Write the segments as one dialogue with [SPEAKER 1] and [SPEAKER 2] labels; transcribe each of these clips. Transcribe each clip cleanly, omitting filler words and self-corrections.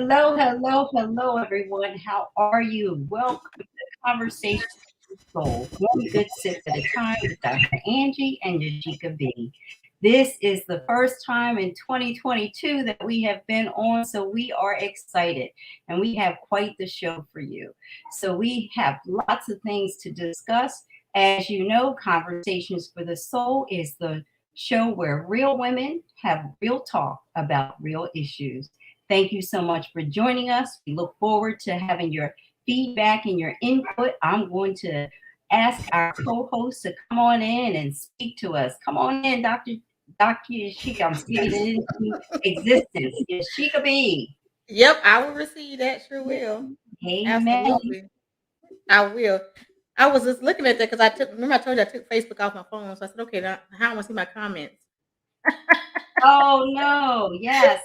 [SPEAKER 1] Hello, hello, hello, everyone. How are you? Welcome to Conversation with Soul, one good sip at a time with Dr. Angie and Yashika B. This is the first time in 2022 that we have been on, so we are excited and we have quite the show for you. So we have lots of things to discuss. As you know, Conversations for the Soul is the show where real women have real talk about real issues. Thank you so much for joining us. We look forward to having your feedback and your input. I'm going to ask our co-host to come on in and speak to us. Come on in, Dr. Yashika. I'm speaking it into existence. Yashika B.
[SPEAKER 2] Yep, I will receive that. Sure will.
[SPEAKER 1] Amen.
[SPEAKER 2] Absolutely. I will. I was just looking at that because remember I told you I took Facebook off my phone. So I said, okay, now how I want to see my comments.
[SPEAKER 1] Oh no, yes,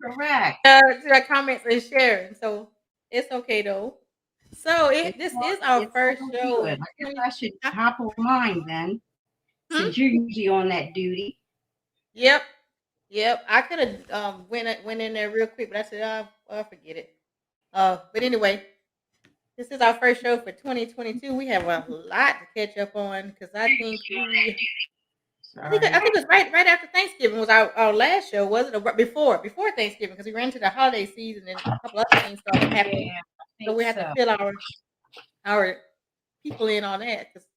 [SPEAKER 1] correct.
[SPEAKER 2] See my comments and sharing. So it's okay though. So this is our
[SPEAKER 1] It's
[SPEAKER 2] first
[SPEAKER 1] all
[SPEAKER 2] show
[SPEAKER 1] good.
[SPEAKER 2] of
[SPEAKER 1] I guess
[SPEAKER 2] 20.
[SPEAKER 1] I should hop on mine then,
[SPEAKER 2] Hmm?
[SPEAKER 1] since you're usually on that duty.
[SPEAKER 2] Yep. Yep. I could have went in there real quick, but I said, I'll forget it. But anyway, this is our first show for 2022. We have a lot to catch up on because I
[SPEAKER 1] Sorry.
[SPEAKER 2] think it was right after Thanksgiving was our last show, was it? Or before Thanksgiving because we ran into the holiday season and a couple other things started happening.
[SPEAKER 1] Yeah, I
[SPEAKER 2] So
[SPEAKER 1] think
[SPEAKER 2] we had to
[SPEAKER 1] so.
[SPEAKER 2] fill our people in on that because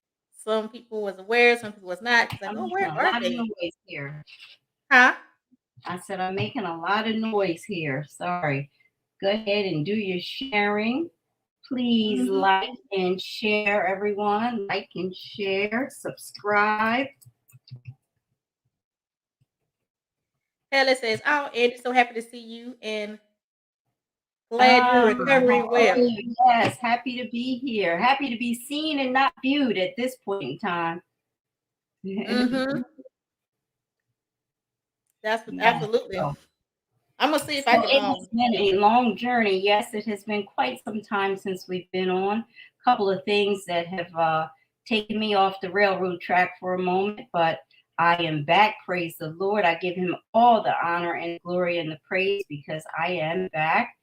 [SPEAKER 2] some people was aware, some people was not. Because like,
[SPEAKER 1] I'm
[SPEAKER 2] oh,
[SPEAKER 1] making
[SPEAKER 2] where
[SPEAKER 1] a
[SPEAKER 2] are
[SPEAKER 1] lot of
[SPEAKER 2] they?
[SPEAKER 1] noise here.
[SPEAKER 2] Huh?
[SPEAKER 1] I said I'm making a lot of noise here. Sorry. Go ahead and do your sharing. Please
[SPEAKER 2] Mm-hmm.
[SPEAKER 1] like and share, everyone. Like and share. Subscribe.
[SPEAKER 2] Helen says, "Oh, Andy, so happy to see you and glad you're
[SPEAKER 1] How
[SPEAKER 2] recovering
[SPEAKER 1] are
[SPEAKER 2] well."
[SPEAKER 1] you? Yes, happy to be here. Happy to be seen and not viewed at this point in time.
[SPEAKER 2] Mm-hmm. That's
[SPEAKER 1] Yes.
[SPEAKER 2] absolutely.
[SPEAKER 1] So,
[SPEAKER 2] I'm gonna see if I
[SPEAKER 1] so
[SPEAKER 2] can.
[SPEAKER 1] it has been a long journey. Yes, it has been quite some time since we've been on. A couple of things that have taken me off the railroad track for a moment, but I am back. Praise the Lord. I give him all the honor and glory and the praise because I am back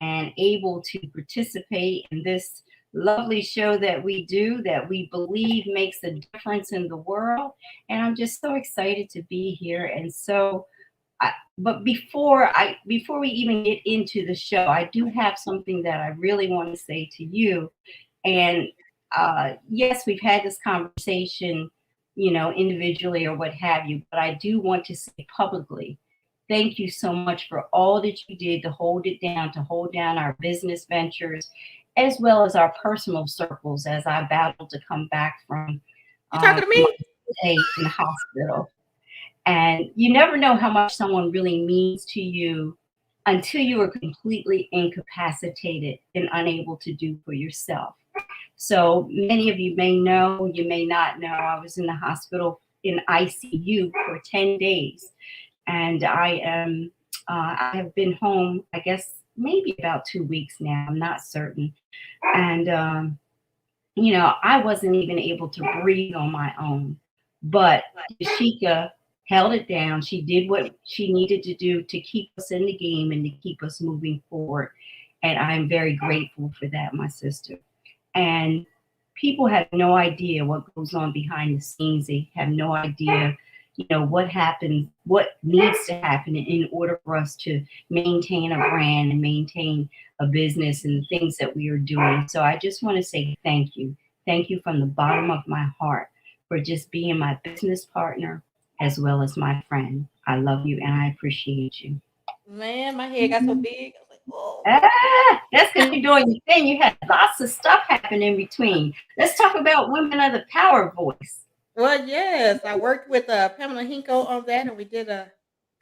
[SPEAKER 1] and able to participate in this lovely show that we do that we believe makes a difference in the world. And I'm just so excited to be here. And so but before we even get into the show, I do have something that I really want to say to you. And yes, we've had this conversation, individually or what have you, but I do want to say publicly, thank you so much for all that you did to hold it down, to hold down our business ventures, as well as our personal circles as I battled to come back from
[SPEAKER 2] You talking to
[SPEAKER 1] my
[SPEAKER 2] me?
[SPEAKER 1] stay in the hospital. And you never know how much someone really means to you until you are completely incapacitated and unable to do for yourself. So many of you may know, you may not know, I was in the hospital in ICU for 10 days. And I have been home, I guess, maybe about 2 weeks now. I'm not certain. And, I wasn't even able to breathe on my own. But Tashika held it down. She did what she needed to do to keep us in the game and to keep us moving forward. And I'm very grateful for that, my sister. And people have no idea what goes on behind the scenes. They have no idea, what happens, what needs to happen in order for us to maintain a brand and maintain a business and the things that we are doing. So I just want to say thank you. Thank you from the bottom of my heart for just being my business partner as well as my friend. I love you and I appreciate you.
[SPEAKER 2] Man, my head got so big. I was like, oh.
[SPEAKER 1] That's because you're doing your thing. You had lots of stuff happen in between. Let's talk about Women of the Power Voice.
[SPEAKER 2] Well, yes, I worked with Pamela Hinko on that, and we did a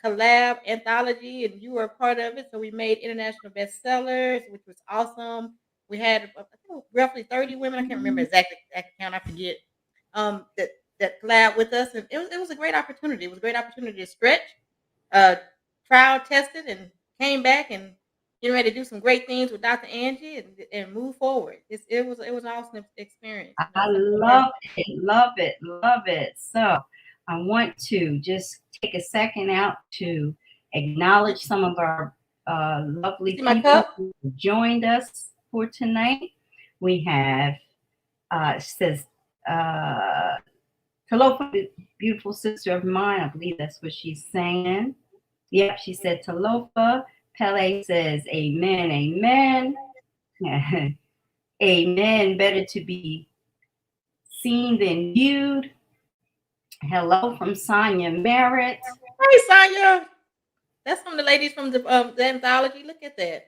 [SPEAKER 2] collab anthology, and you were a part of it. So we made international bestsellers, which was awesome. We had I think roughly 30 women. I can't remember exact count. I forget. That collab with us, and it was a great opportunity. It was a great opportunity to stretch, uh, trial tested, and came back and getting ready to do some great things with Dr. Angie and move forward. It was an awesome experience.
[SPEAKER 1] I
[SPEAKER 2] Something to learn.
[SPEAKER 1] love it, love it, love it. So I want to just take a second out to acknowledge some of our lovely
[SPEAKER 2] See my
[SPEAKER 1] people
[SPEAKER 2] cup?
[SPEAKER 1] who joined us for tonight. We have, says, Talofa, beautiful sister of mine. I believe that's what she's saying. Yep, she said Talofa. Pele says, amen, amen. Amen. Better to be seen than viewed. Hello from Sonia Merritt.
[SPEAKER 2] Hey, Sonia. That's from the ladies from the anthology. Look at that.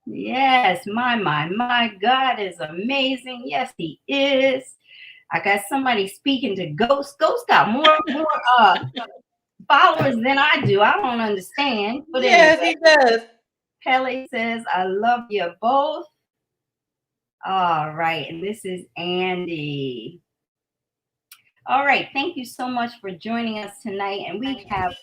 [SPEAKER 1] Yes, my God is amazing. Yes, he is. I got somebody speaking to Ghost. Ghost got more followers than I do. I don't understand. But
[SPEAKER 2] yes,
[SPEAKER 1] anyway,
[SPEAKER 2] he does.
[SPEAKER 1] Pele says, I love you both. All right, and this is Andy. All right, thank you so much for joining us tonight. And we have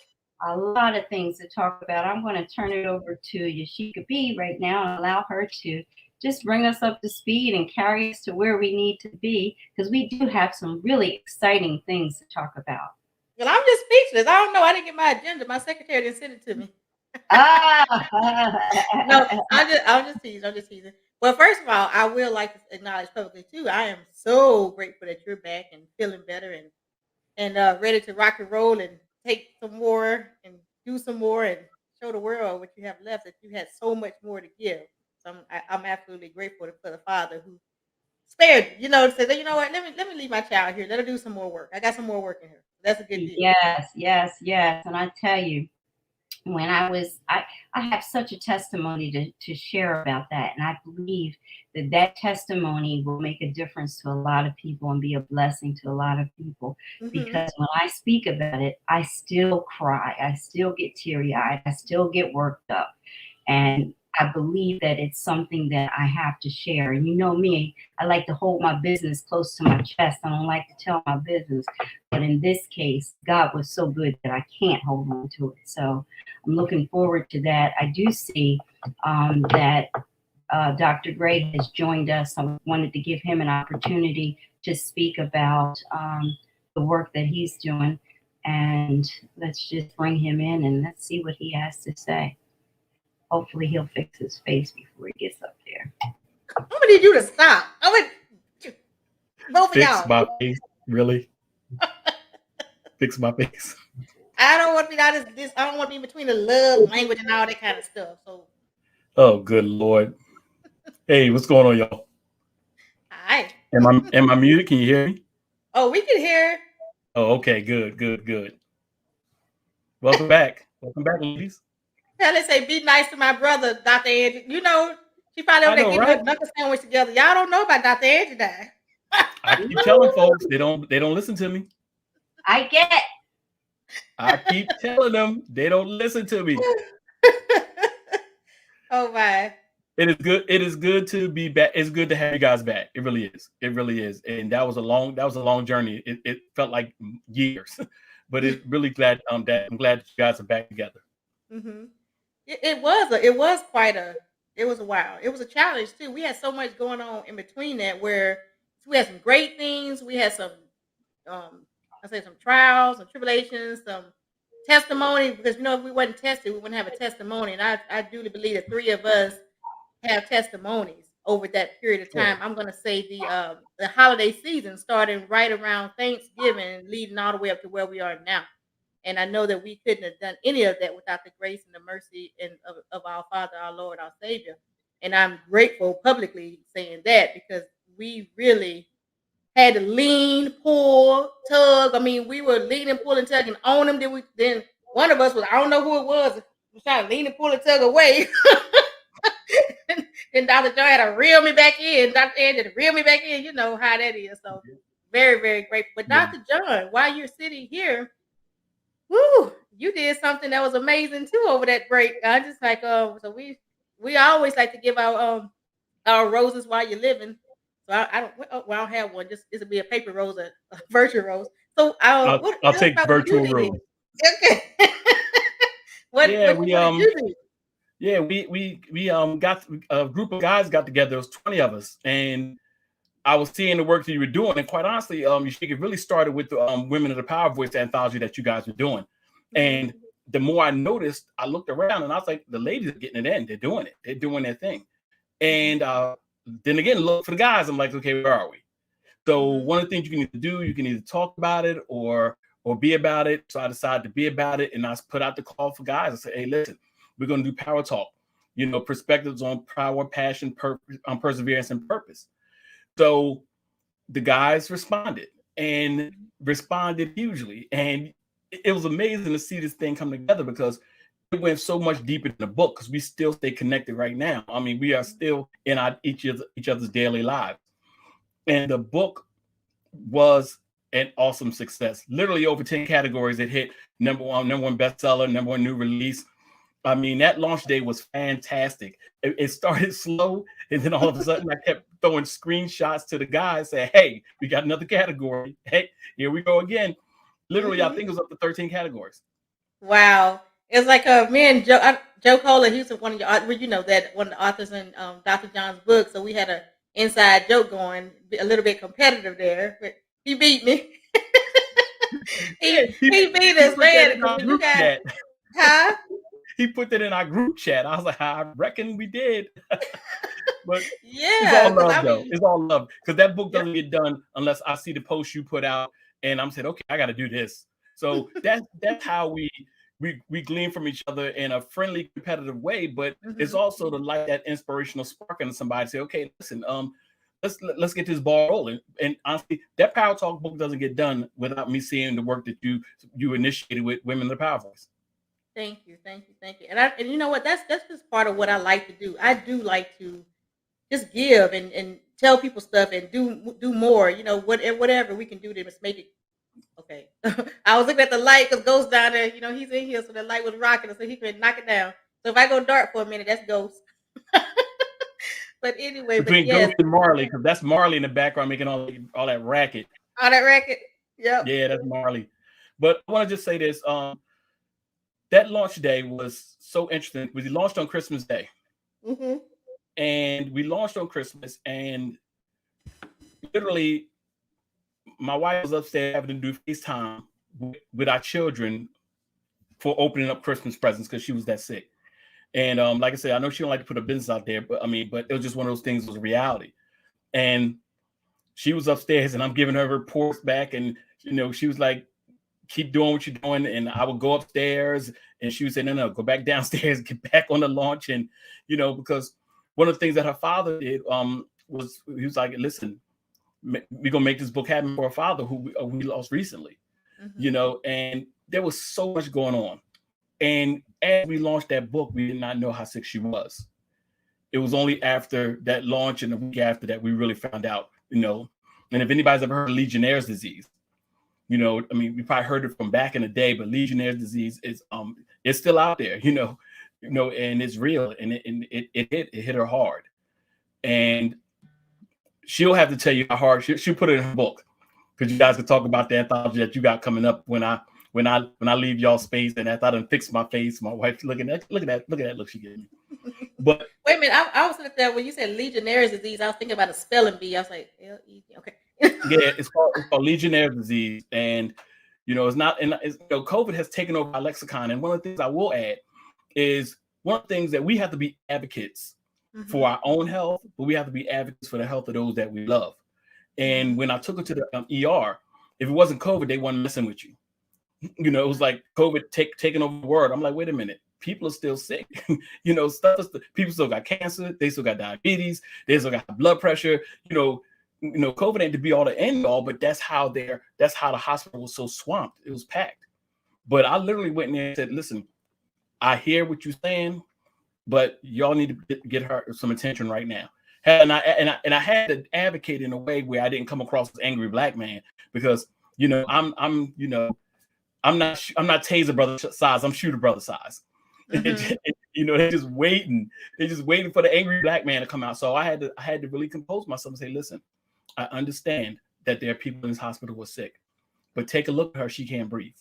[SPEAKER 1] a lot of things to talk about. I'm going to turn it over to Yashika B right now and allow her to just bring us up to speed and carry us to where we need to be, because we do have some really exciting things to talk about.
[SPEAKER 2] Well, I'm just speechless. I don't know. I didn't get my agenda. My secretary didn't send it to me. No, I'm just teasing. Well, first of all, I will like to acknowledge publicly too. I am so grateful that you're back and feeling better and ready to rock and roll and take some more and do some more and show the world what you have left. That you had so much more to give. So I'm absolutely grateful for the Father who spared you. You know, said, you know what? Let me leave my child here. Let her do some more work. I got some more work in her. That's a good deal.
[SPEAKER 1] Yes. And I tell you, when I have such a testimony to share about that. And I believe that testimony will make a difference to a lot of people and be a blessing to a lot of people.
[SPEAKER 2] Mhm.
[SPEAKER 1] Because when I speak about it, I still cry. I still get teary-eyed. I still get worked up. And I believe that it's something that I have to share. And you know me, I like to hold my business close to my chest. I don't like to tell my business. But in this case, God was so good that I can't hold on to it. So I'm looking forward to that. I do see that Dr. Gray has joined us. I wanted to give him an opportunity to speak about the work that he's doing. And let's just bring him in and let's see what he has to say. Hopefully he'll fix his face before he gets up there.
[SPEAKER 2] I'm gonna need you to stop. Both of
[SPEAKER 3] Fix
[SPEAKER 2] y'all.
[SPEAKER 3] my face, really? Fix my face.
[SPEAKER 2] I don't want to be out this. I don't want to be between the love language and all that kind of stuff. So.
[SPEAKER 3] Oh, good Lord. Hey, what's going on, y'all?
[SPEAKER 2] Hi.
[SPEAKER 3] Am I muted? Can you hear me?
[SPEAKER 2] Oh, we can hear.
[SPEAKER 3] Oh, okay. Good. Welcome back, ladies.
[SPEAKER 2] Let's say, be nice to my brother, Dr. Angie. You know, she probably over there getting her knuckle sandwich together. Y'all don't know about Dr. Angie dying.
[SPEAKER 3] I keep telling folks they don't listen to me.
[SPEAKER 1] I keep
[SPEAKER 3] telling them they don't listen to me.
[SPEAKER 2] Oh my.
[SPEAKER 3] It is good to be back. It's good to have you guys back. It really is. And that was a long journey. It felt like years, but it's really glad that I'm glad that you guys are back together.
[SPEAKER 2] Mm-hmm. It was a while. It was a challenge too. We had so much going on in between that where we had some great things. We had some some trials, some tribulations, some testimony, because if we wasn't tested, we wouldn't have a testimony. And I do believe the three of us have testimonies over that period of time. I'm gonna say the holiday season starting right around Thanksgiving, leading all the way up to where we are now. And I know that we couldn't have done any of that without the grace and the mercy of our Father, our Lord, our Savior. And I'm grateful publicly saying that, because we really had to lean, pull, tug. I mean, we were leaning, pulling, tugging on them. Then one of us was, I don't know who it was trying to lean and pull and tug away. Then Dr. Joy had to reel me back in. Dr. Angie had to reel me back in. You know how that is. So very, very grateful. But Dr. John, while you're sitting here, woo, you did something that was amazing too over that break. I just like so we always like to give our roses while you're living. So I don't have one. Just it'll be a paper rose, a virtual rose. So
[SPEAKER 3] I'll take virtual rose.
[SPEAKER 2] Okay. What did you do?
[SPEAKER 3] Yeah, we got a group of guys got together. There was 20 of us, and I was seeing the work that you were doing, and quite honestly, it really started with the Women of the Power Voice anthology that you guys were doing. And the more I noticed, I looked around and I was like, the ladies are getting it in. They're doing it. They're doing their thing. And then again, look for the guys. I'm like, okay, where are we? So one of the things you can either do, you can either talk about it or be about it. So I decided to be about it, and I put out the call for guys. I said, hey, listen, we're going to do power talk, perspectives on power, passion, purpose, perseverance, and purpose. So the guys responded hugely. And it was amazing to see this thing come together, because it went so much deeper in the book, because we still stay connected right now. I mean, we are still in each other's daily lives. And the book was an awesome success. Literally over 10 categories. It hit number one bestseller, number one new release. I mean, that launch day was fantastic. It started slow, and then all of a sudden I kept throwing screenshots to the guys saying, hey, we got another category. Hey, here we go again. Literally, I think it was up to 13 categories.
[SPEAKER 2] Wow. It's like me and Joe Cola, he was one of your, that one of the authors in Dr. John's book. So we had an inside joke going, a little bit competitive there, but he beat me. he beat us, man. You guys, huh?
[SPEAKER 3] He put that in our group chat. I was like, I reckon we did. But
[SPEAKER 2] yeah,
[SPEAKER 3] it's all love, though. It's all love, because that book doesn't get done unless I see the post you put out, and I'm saying, okay, I got to do this. So that's how we glean from each other in a friendly, competitive way. But it's also to light that inspirational spark in somebody. Say, okay, listen, let's get this ball rolling. And honestly, that Power Talk book doesn't get done without me seeing the work that you initiated with Women in the Power Voice.
[SPEAKER 2] Thank you. And you know what? That's just part of what I like to do. I do like to just give and tell people stuff and do more. Whatever we can do to just make it. Okay. I was looking at the light because Ghost down there. He's in here, so the light was rocking, so he could knock it down. So if I go dark for a minute, that's Ghost. But anyway,
[SPEAKER 3] between Ghost and Marley, because that's Marley in the background making all that racket.
[SPEAKER 2] All that racket. Yep.
[SPEAKER 3] Yeah, that's Marley. But I want to just say this. That launch day was so interesting. We launched on Christmas Day. And we launched on Christmas, and literally my wife was upstairs having to do FaceTime with our children for opening up Christmas presents, because she was that sick. And like I said, I know she don't like to put her business out there, but it was just one of those things. It was a reality. And she was upstairs, and I'm giving her reports back, and she was like, keep doing what you're doing. And I would go upstairs, and she would say, no, go back downstairs, get back on the launch. And because one of the things that her father did was, he was like, listen, we're gonna make this book happen for a father who we lost recently. And there was so much going on. And as we launched that book, we did not know how sick she was. It was only after that launch and the week after that we really found out, And if anybody's ever heard of Legionnaire's disease, we probably heard it from back in the day, but Legionnaire's disease is it's still out there, and it's real, and it hit her hard. And she'll have to tell you how hard. She'll put it in her book, because you guys can talk about the anthology that you got coming up when I leave y'all space. And after I done fix my face, my wife's looking at that look she gave me. But
[SPEAKER 2] wait a minute, I was looking at that when you said Legionnaire's disease. I was thinking about a spelling bee. I was like, L-E-G. Okay.
[SPEAKER 3] Yeah, it's called Legionnaire's disease, and it's not. And COVID has taken over our lexicon. And one of the things I will add is one of the things that we have to be advocates for our own health, but we have to be advocates for the health of those that we love. And when I took her to the ER, if it wasn't COVID, they weren't messing with you. It was like COVID taking over the world. I'm like, wait a minute, people are still sick. People still got cancer, they still got diabetes, they still got blood pressure. COVID ain't to be all the end all, but that's how the hospital was so swamped. It was packed. But I literally went in there and said, listen, I hear what you're saying, but y'all need to get her some attention right now. And I had to advocate in a way where I didn't come across as angry black man, because I'm not Taser brother size, I'm Shooter brother size. They're just waiting for the angry black man to come out. So I had to really compose myself and say, listen, I understand that there are people in this hospital who are sick, but take a look at her, she can't breathe.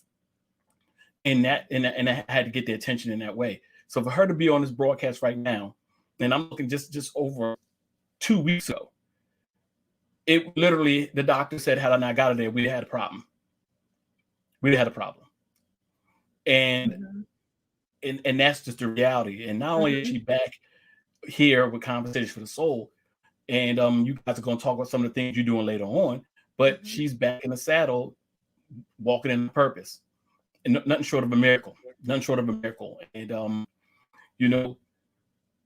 [SPEAKER 3] And I had to get the attention in that way. So for her to be on this broadcast right now, and I'm looking just over 2 weeks ago, it literally, the doctor said, had I not got her there, we'd had a problem. And and that's just the reality. And not only is she back here with Conversations for the Soul, and you guys are going to talk about some of the things you're doing later on, but she's back in the saddle, walking in purpose, and nothing short of a miracle. Nothing short of a miracle. And you know,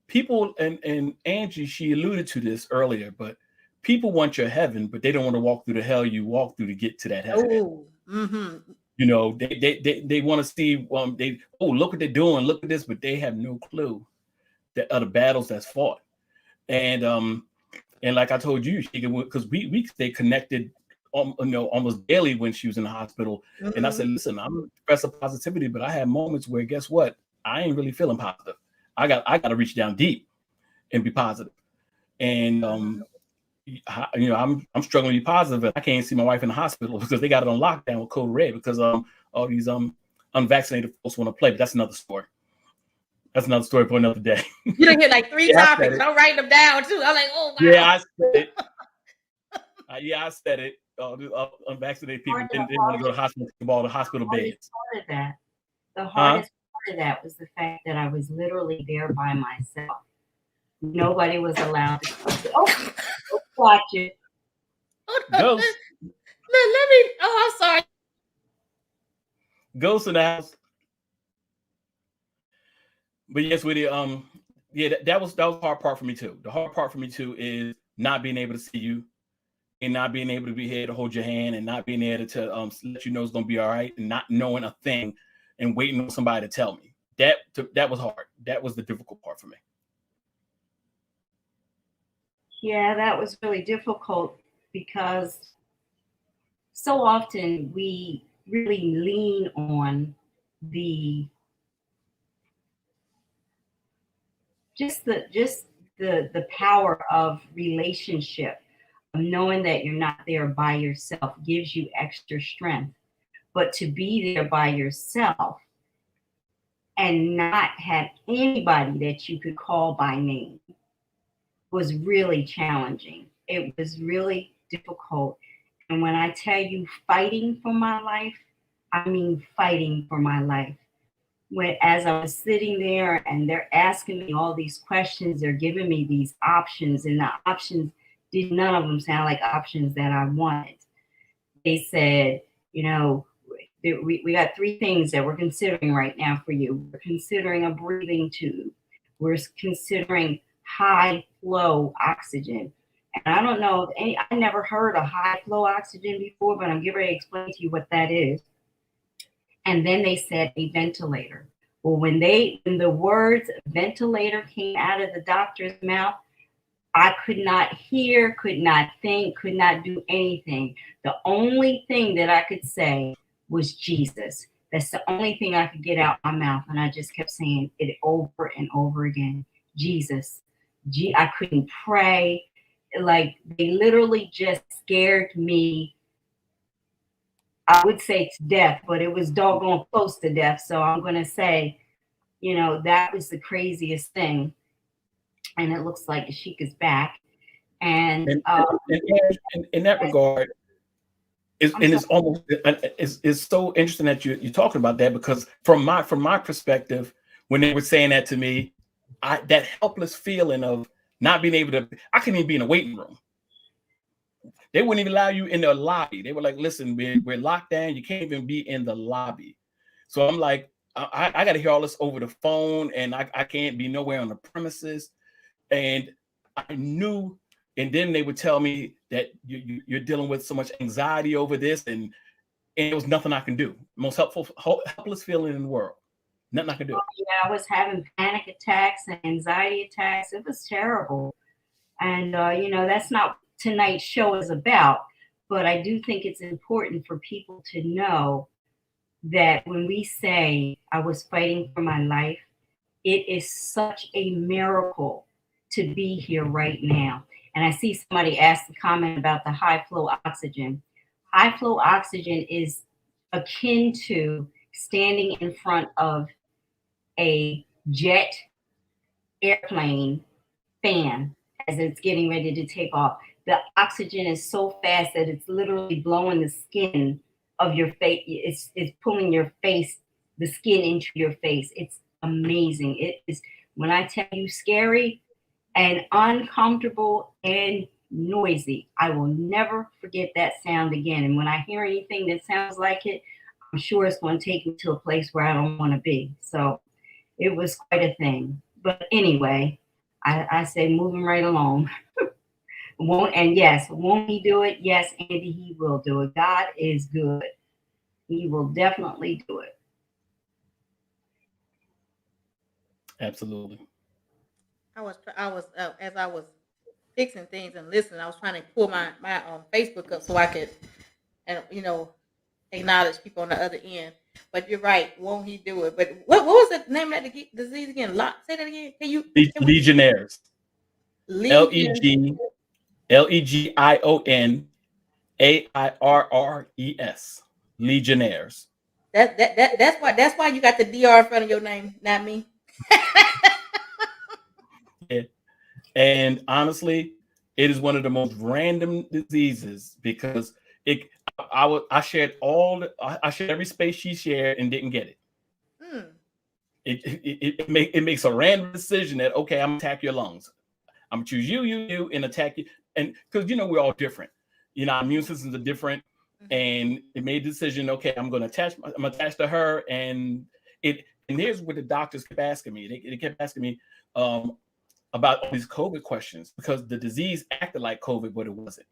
[SPEAKER 3] people, and Angie, she alluded to this earlier, but people want your heaven, but they don't want to walk through the hell you walk through to get to that heaven.
[SPEAKER 2] Oh, mm-hmm.
[SPEAKER 3] You know, they want to see, look what they're doing, look at this, but they have no clue that other battles that's fought. And like I told you, because we stay connected, almost daily when she was in the hospital. Mm-hmm. And I said, listen, I'm a professor of positivity, but I have moments where, guess what? I ain't really feeling positive. I got to reach down deep and be positive. And I'm struggling to be positive. I can't see my wife in the hospital because they got it on lockdown with code red because all these unvaccinated folks want to play. But that's another story. That's another story for another day.
[SPEAKER 2] You done hit like 3 topics. I'm writing them down too. I'm like, oh my.
[SPEAKER 3] Yeah, I said it. I said it. Unvaccinated people didn't want to go to the hospital to all the hospital beds.
[SPEAKER 1] The hardest part of that was the fact that I was literally there by myself. Nobody was allowed to watch it.
[SPEAKER 3] Ghost.
[SPEAKER 2] Let me. Oh, I'm sorry.
[SPEAKER 3] Ghost in the house. But yes, with it, that was the hard part for me too. The hard part for me too is not being able to see you, and not being able to be here to hold your hand, and not being able to let you know it's gonna be all right, and not knowing a thing, and waiting on somebody to tell me. That was hard. That was the difficult part for me.
[SPEAKER 1] Yeah, that was really difficult because so often we really lean on the power of relationship, of knowing that you're not there by yourself gives you extra strength. But to be there by yourself and not have anybody that you could call by name was really challenging. It was really difficult. And when I tell you fighting for my life, I mean fighting for my life. As I was sitting there and they're asking me all these questions, they're giving me these options, and the options, none of them sound like options that I wanted. They said, we got 3 things that we're considering right now for you. We're considering a breathing tube. We're considering high flow oxygen. And I don't know if I never heard of high flow oxygen before, but I'm getting ready to explain to you what that is. And then they said a ventilator. Well, when the words ventilator came out of the doctor's mouth, I could not hear, could not think, could not do anything. The only thing that I could say was Jesus. That's the only thing I could get out my mouth. And I just kept saying it over and over again. Jesus. I couldn't pray. Like, they literally just scared me. I would say to death, but it was doggone close to death. So I'm going to say, that was the craziest thing. And it looks like Ashika's back. And
[SPEAKER 3] in that regard, it's so interesting that you're talking about that, because from my perspective, when they were saying that to me, that helpless feeling of not being able to, I couldn't even be in a waiting room. They wouldn't even allow you in the lobby. They were like, listen, we're locked down. You can't even be in the lobby. So I'm like, I got to hear all this over the phone, and I can't be nowhere on the premises. And I knew, and then they would tell me that you're dealing with so much anxiety over this, and it was nothing I can do. Most helpless feeling in the world. Nothing I could do.
[SPEAKER 1] Yeah, I was having panic attacks and anxiety attacks. It was terrible. And, that's not what tonight's show is about. But I do think it's important for people to know that when we say I was fighting for my life, it is such a miracle to be here right now. And I see somebody ask the comment about the high flow oxygen. High flow oxygen is akin to standing in front of a jet airplane fan as it's getting ready to take off. The oxygen is so fast that it's literally blowing the skin of your face. It's pulling your face, the skin into your face. It's amazing. It is, when I tell you, scary and uncomfortable and noisy. I will never forget that sound again. And when I hear anything that sounds like it, I'm sure it's going to take me to a place where I don't want to be. So it was quite a thing. But anyway, I say moving right along. Won't he do it? Yes, Andy, he will do it. God is good. He will definitely do it.
[SPEAKER 3] Absolutely.
[SPEAKER 2] I was as I was fixing things and listening, I was trying to pull my Facebook up so I could, and acknowledge people on the other end. But you're right, won't he do it? But what was the name of that disease again? Say that again.
[SPEAKER 3] Legionnaires.
[SPEAKER 2] Legion.
[SPEAKER 3] Legionnaires. Legionnaires.
[SPEAKER 2] That's why you got the DR in front of your name, not me.
[SPEAKER 3] Yeah. And honestly, it is one of the most random diseases because I shared every space she shared and didn't get it. It makes a random decision that, okay, I'm gonna attack your lungs. I'm gonna choose you, and attack you. And because we're all different. Our immune systems are different. And it made a decision, okay, I'm attached to her. And here's what the doctors kept asking me. They kept asking me about all these COVID questions because the disease acted like COVID, but it wasn't.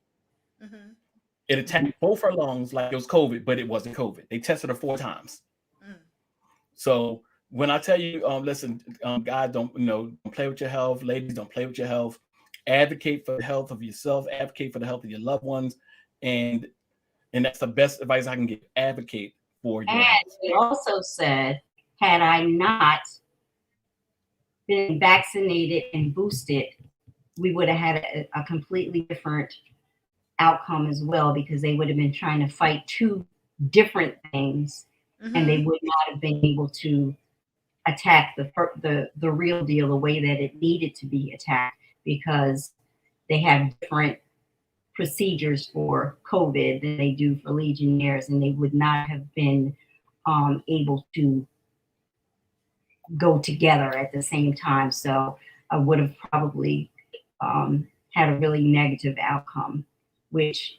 [SPEAKER 3] It attacked both her lungs like it was COVID, but it wasn't COVID. They tested her 4 times. So when I tell you, listen, guys, don't play with your health. Ladies, don't play with your health. Advocate for the health of yourself. Advocate for the health of your loved ones. And that's the best advice I can give. Advocate for your health.
[SPEAKER 1] It also said, had I not been vaccinated and boosted, we would have had a completely different outcome as well, because they would have been trying to fight 2 different things, and they would not have been able to attack the real deal the way that it needed to be attacked, because they have different procedures for COVID than they do for Legionnaires, and they would not have been able to go together at the same time. So I would have probably had a really negative outcome, which,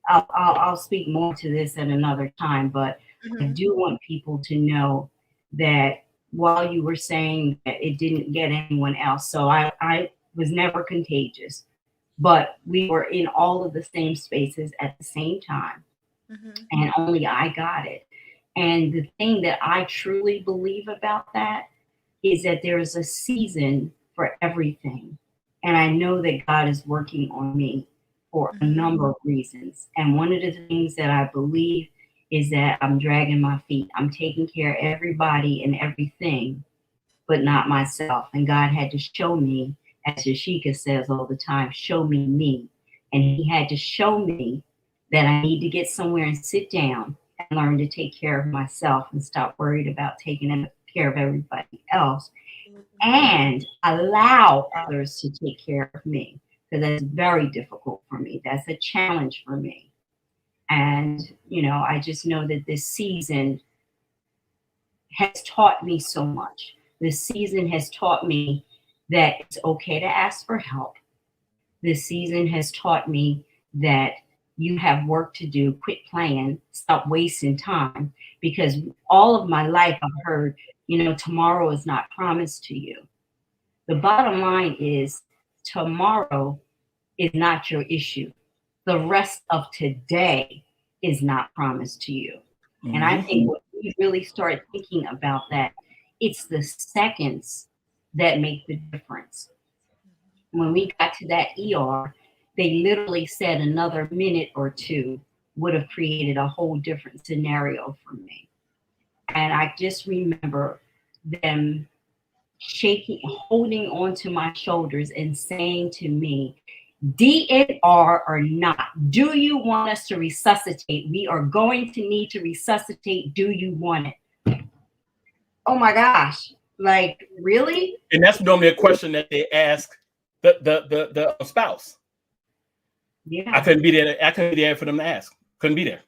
[SPEAKER 1] I'll speak more to this at another time, but I do want people to know that while you were saying that it didn't get anyone else, so I was never contagious, but we were in all of the same spaces at the same time, and only I got it. And the thing that I truly believe about that is that there is a season for everything. And I know that God is working on me for a number of reasons. And one of the things that I believe is that I'm dragging my feet. I'm taking care of everybody and everything, but not myself. And God had to show me, as Yashika says all the time, show me me. And he had to show me that I need to get somewhere and sit down and learn to take care of myself and stop worried about taking care of everybody else and allow others to take care of me, because that's very difficult for me. That's a challenge for me. And, I just know that this season has taught me so much. This season has taught me that it's okay to ask for help. This season has taught me that you have work to do. Quit playing. Stop wasting time. Because all of my life I've heard, tomorrow is not promised to you. The bottom line is tomorrow is not your issue. The rest of today is not promised to you. And I think when we really start thinking about that, it's the seconds that make the difference. When we got to that ER, they literally said another minute or 2 would have created a whole different scenario for me. And I just remember them holding onto my shoulders and saying to me, DNR or not, do you want us to resuscitate? We are going to need to resuscitate. Do you want it? Oh my gosh. Like, really?
[SPEAKER 3] And that's normally a question that they ask the spouse.
[SPEAKER 1] Yeah.
[SPEAKER 3] I couldn't be there for them to ask. Couldn't be there.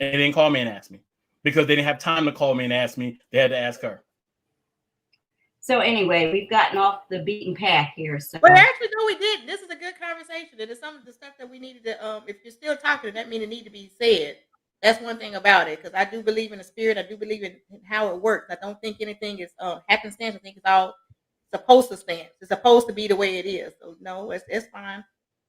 [SPEAKER 3] And they didn't call me and ask me because they didn't have time to call me and ask me. They had to ask her.
[SPEAKER 1] So anyway, we've gotten off the beaten path here. So
[SPEAKER 2] But actually, no, we didn't. This is a good conversation. It is some of the stuff that we needed to. If you're still talking, that means it need to be said. That's one thing about it, because I do believe in the spirit. I do believe in how it works. I don't think anything is happenstance. I think it's all supposed to stand. It's supposed to be the way it is. So no, it's fine.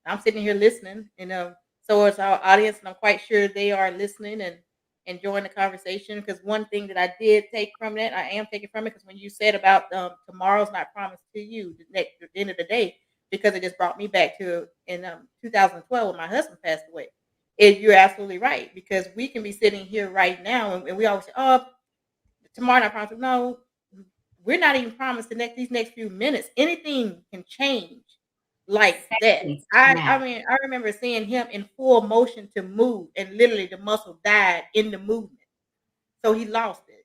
[SPEAKER 2] I'm sitting here listening, and so is our audience, and I'm quite sure they are listening and enjoying the conversation. Because one thing that I did take from that, I am taking from it, because when you said about tomorrow's not promised to you, the end of the day, because it just brought me back to in 2012 when my husband passed away. You're absolutely right, because we can be sitting here right now, and we always say, "Oh, tomorrow not promised." No, we're not even promised these next few minutes. Anything can change like that.
[SPEAKER 1] seconds
[SPEAKER 2] I
[SPEAKER 1] now.
[SPEAKER 2] mean, I remember seeing him in full motion to move, and literally the muscle died in the movement. So he lost it.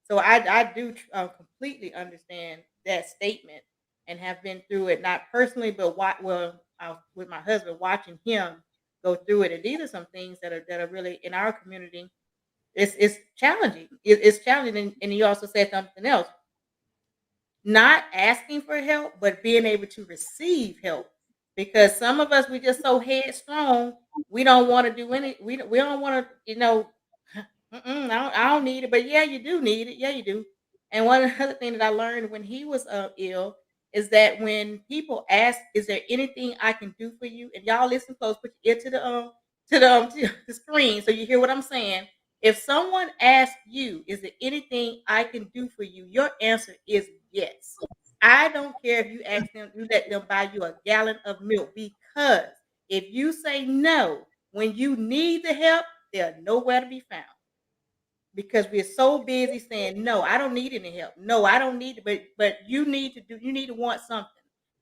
[SPEAKER 2] So I do completely understand that statement, and have been through it, not personally, but with my husband, watching him go through it. And these are some things that are really in our community. It's challenging. It's challenging, and you also said something else. Not asking for help, but being able to receive help. Because some of us, we just so headstrong, we don't want to do any. We don't want to. I don't need it, but yeah, you do need it. Yeah, you do. And one other thing that I learned when he was ill is that when people ask, "Is there anything I can do for you?" And y'all listen close, put your ear to the screen so you hear what I'm saying. If someone asks you, "Is there anything I can do for you?" Your answer is yes. I don't care if you let them buy you a gallon of milk, because if you say no when you need the help, they're nowhere to be found, because we're so busy saying no, I don't need any help. No, I don't need it, but you need to want something.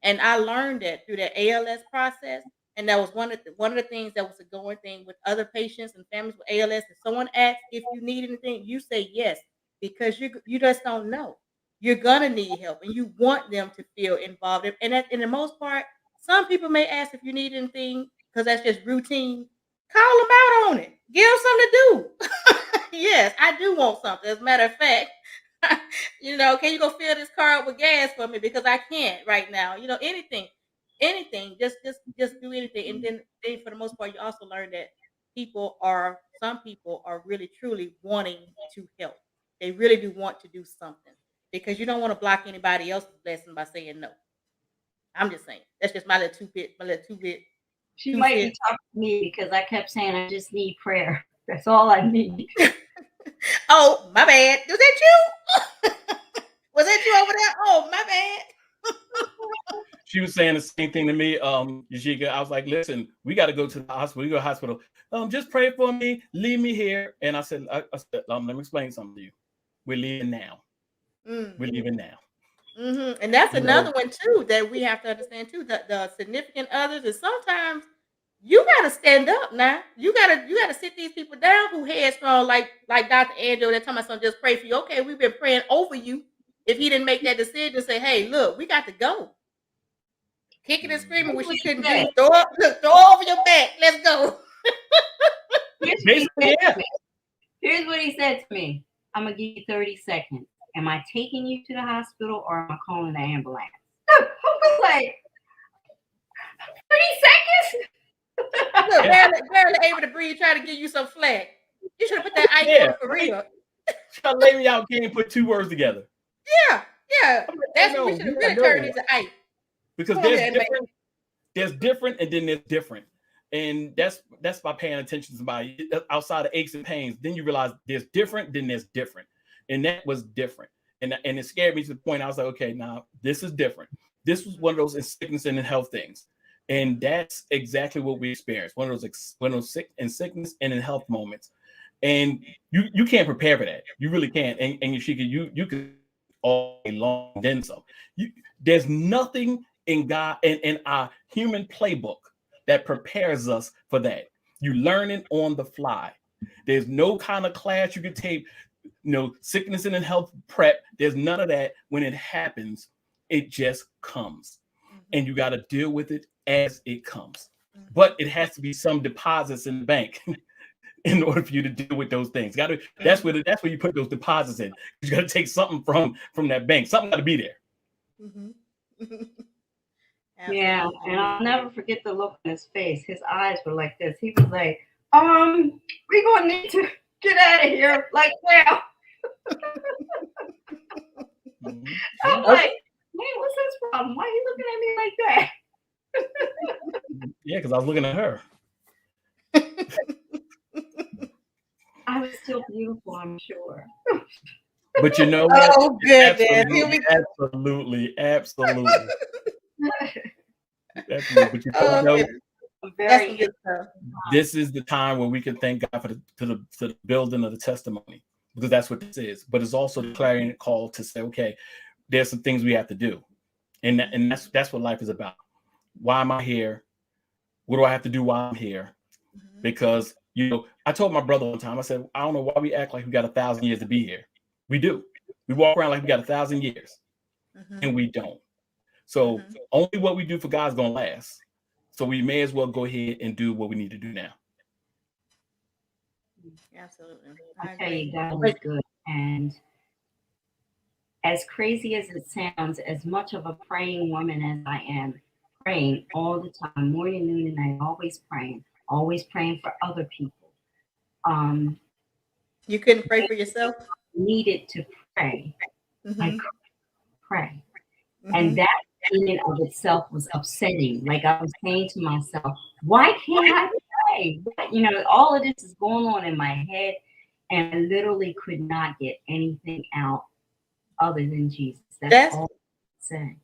[SPEAKER 2] And I learned that through the ALS process. And that was one of the things that was a going thing with other patients and families with ALS. If someone asks if you need anything, you say yes, because you just don't know. You're gonna need help, and you want them to feel involved. And in the most part, some people may ask if you need anything because that's just routine. Call them out on it. Give them something to do. Yes, I do want something. As a matter of fact, can you go fill this car up with gas for me, because I can't right now. Anything. Just do anything. And then for the most part, you also learn that some people are really truly wanting to help. They really do want to do something, because you don't want to block anybody else's blessing by saying no. I'm just saying. That's just my little two-bit.
[SPEAKER 1] She might be talking to me, because I kept saying I just need prayer. That's all I need.
[SPEAKER 2] Oh, my bad. Was that you? Was that you over there? Oh, my bad.
[SPEAKER 3] She was saying the same thing to me, Yashika. I was like, listen, we got to go to the hospital. We go to the hospital. Just pray for me. Leave me here. And I said, let me explain something to you. We're leaving now. We're leaving now.
[SPEAKER 2] Mm-hmm. And that's another one too that we have to understand too. The significant others, is sometimes you got to stand up now. You gotta sit these people down who headstrong, like Dr. Angela. That time I son just pray for you. Okay, we've been praying over you. If he didn't make that decision, say, hey, look, we got to go. Kicking and screaming, which she couldn't do. Throw over your back. Let's go.
[SPEAKER 1] Here's what he said to me. I'm gonna give you 30 seconds. Am I taking you to the hospital, or am I calling the ambulance? I was like, 30 seconds?
[SPEAKER 2] Look, barely able to breathe, trying to give you some flack. You should have put that ice on for real.
[SPEAKER 3] Try to lay me out, can't put two words together.
[SPEAKER 2] Yeah. That's what we should have really turned into ice.
[SPEAKER 3] Because there's different, and then there's different. And that's by paying attention to somebody outside of aches and pains. Then you realize there's different, then there's different. And that was different. And it scared me to the point I was like, okay, now this is different. This was one of those in sickness and in health things. And that's exactly what we experienced. One of those sickness and in health moments. And you can't prepare for that. You really can't. And you could all day long, then some. There's nothing in God and in our human playbook that prepares us for that. You learn it on the fly. There's no kind of class you could take, sickness and health prep. There's none of that. When it happens, it just comes. And you got to deal with it as it comes. But it has to be some deposits in the bank. in order for you to deal with those things. That's where you put those deposits in. You got to take something from that bank. Something got to be there.
[SPEAKER 2] Mm-hmm.
[SPEAKER 1] Yeah, and I'll never forget the look on his face. His eyes were like this. He was like, we're gonna need to get out of here like now. I'm like, man, what's his problem? Why are you looking at me like that?
[SPEAKER 3] Yeah, because I was looking at her.
[SPEAKER 1] I was still beautiful, I'm sure.
[SPEAKER 3] But you know what?
[SPEAKER 2] Oh, goodness.
[SPEAKER 3] Absolutely. But you know,
[SPEAKER 1] very
[SPEAKER 3] this is the time where we can thank God for the building of the testimony, because that's what this is. But it's also the clarion call to say, okay, there's some things we have to do, and that's what life is about. Why am I here? What do I have to do while I'm here? Because I told my brother one time, I said, I don't know why we act like we got 1,000 years to be here. We do. We walk around like we got 1,000 years, and we don't. So only what we do for God's gonna last. So we may as well go ahead and do what we need to do now.
[SPEAKER 2] Absolutely.
[SPEAKER 1] I tell you, God is good. And as crazy as it sounds, as much of a praying woman as I am, praying all the time, morning, noon, and night, always praying for other people.
[SPEAKER 2] You couldn't pray for yourself?
[SPEAKER 1] Needed to pray. I could pray. And that in and of itself was upsetting. Like I was saying to myself, why can't I pray? All of this is going on in my head, and I literally could not get anything out other than Jesus. That's all it says.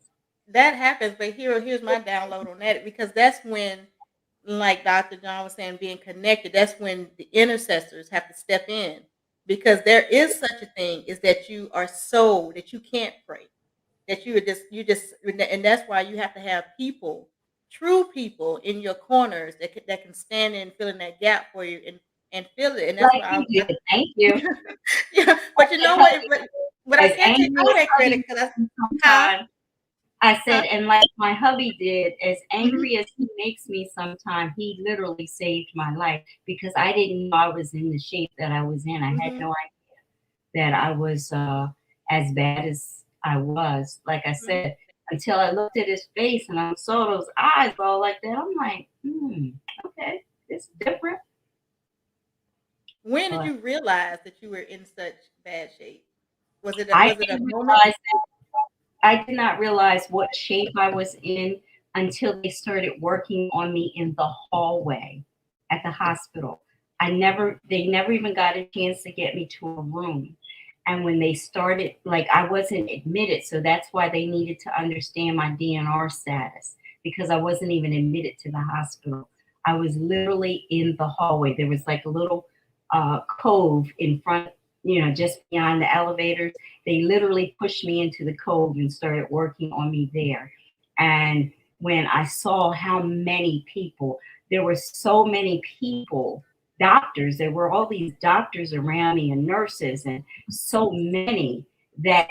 [SPEAKER 2] That happens, but here's my download on that, because that's when, like Dr. John was saying, being connected, that's when the intercessors have to step in, because there is such a thing is that you are so that you can't pray. That and that's why you have to have people, true people in your corners that can stand in and fill in that gap for you and fill it. And that's why
[SPEAKER 1] thank you.
[SPEAKER 2] Yeah, but you know what? But I can't take all that credit because
[SPEAKER 1] I said, and like my hubby did, as angry as he makes me sometimes, he literally saved my life, because I didn't know I was in the shape that I was in. I had no idea that I was as bad as I was. Like I said, until I looked at his face and I saw those eyes all like that, I'm like, okay, it's different.
[SPEAKER 2] When did you realize that you were in such bad shape? Was it a moment?
[SPEAKER 1] I did not realize what shape I was in until they started working on me in the hallway at the hospital. They never even got a chance to get me to a room. And when they started, like, I wasn't admitted. So that's why they needed to understand my DNR status, because I wasn't even admitted to the hospital. I was literally in the hallway. There was like a little cove in front, just beyond the elevators. They literally pushed me into the cove and started working on me there. And when I saw how many people, there were so many people, doctors, there were all these doctors around me and nurses, and so many that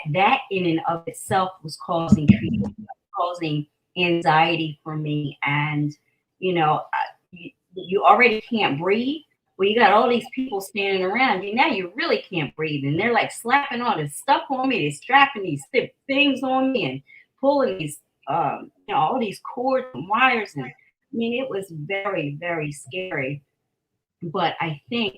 [SPEAKER 1] in and of itself was causing anxiety for me. And, you already can't breathe. Well, you got all these people standing around you. Now you really can't breathe. And they're like slapping all this stuff on me. They're strapping these thick things on me and pulling these, all these cords and wires. And I mean, it was very, very scary. But I think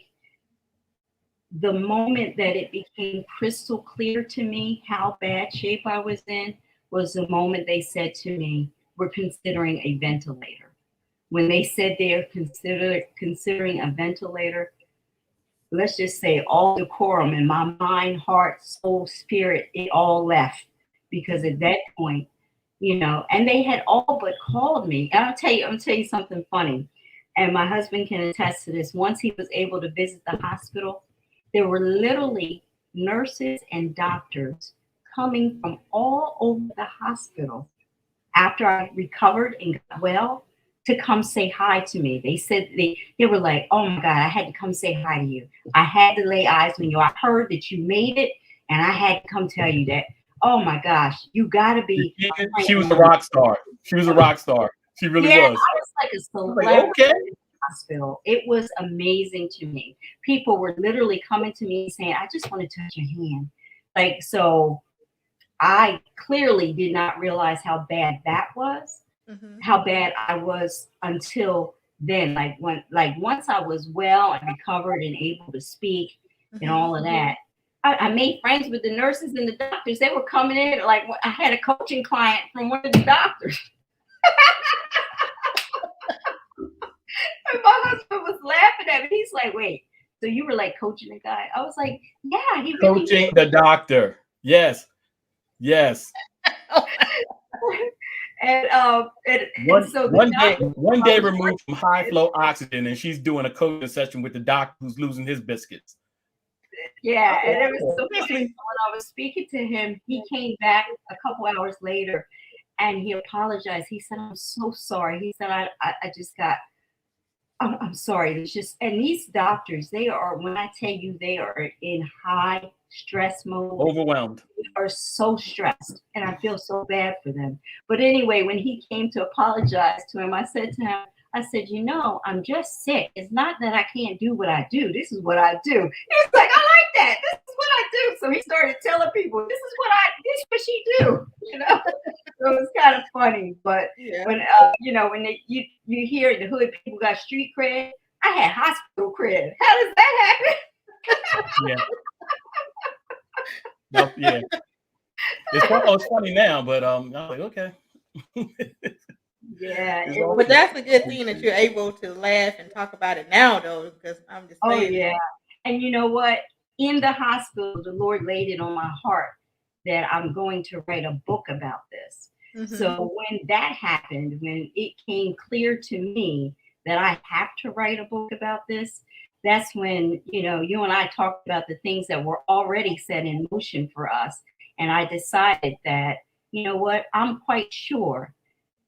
[SPEAKER 1] the moment that it became crystal clear to me how bad shape I was in was the moment they said to me, we're considering a ventilator. When they said they're considering a ventilator, let's just say all decorum in my mind, heart, soul, spirit, it all left. Because at that point, and they had all but called me. And I'm gonna tell you something funny. And my husband can attest to this. Once he was able to visit the hospital, there were literally nurses and doctors coming from all over the hospital after I recovered and got well to come say hi to me. They said they were like, oh my God, I had to come say hi to you. I had to lay eyes on you. I heard that you made it, and I had to come tell you that. Oh my gosh, you gotta be.
[SPEAKER 3] She was a rock star. She was a rock star. She really was.
[SPEAKER 1] I was like a celebrity.
[SPEAKER 3] Okay.
[SPEAKER 1] hospital. It was amazing to me. People were literally coming to me saying, I just want to touch your hand. Like, so I clearly did not realize how bad that was, how bad I was until then. Like once I was well and recovered and able to speak and all of that, I made friends with the nurses and the doctors. They were coming in, like I had a coaching client from one of the doctors. And my husband was laughing at me. He's like, wait, so you were like coaching the guy? I was like, yeah, he really
[SPEAKER 3] coaching the doctor. Yes. Yes.
[SPEAKER 1] And so
[SPEAKER 3] one day removed from high flow oxygen, and she's doing a coaching session with the doctor who's losing his biscuits.
[SPEAKER 1] Yeah, and it was so funny. When I was speaking to him, he came back a couple hours later and he apologized. He said, I'm so sorry. He said, I just got, I'm sorry. It's just, and these doctors, they are, when I tell you, they are in high stress mode.
[SPEAKER 3] Overwhelmed.
[SPEAKER 1] They are so stressed, and I feel so bad for them. But anyway, when he came to apologize to him, I said to him, I said, you know, I'm just sick. It's not that I can't do what I do. This is what I do. He's like, I like that. This is what I do. So he started telling people, this is what she do. You know, so it's kind of funny. But when you know, when you hear the hood people got street cred, I had hospital cred. How does that happen?
[SPEAKER 3] Yeah. It's funny now, but I'm like, okay.
[SPEAKER 1] Yeah,
[SPEAKER 2] but that's a good thing that you're able to laugh and talk about it now, though, because I'm just saying.
[SPEAKER 1] Oh yeah, and you know what? In the hospital, the Lord laid it on my heart that I'm going to write a book about this. So when that happened, when it came clear to me that I have to write a book about this, that's when, you know, you and I talked about the things that were already set in motion for us, and I decided that, you know what, I'm quite sure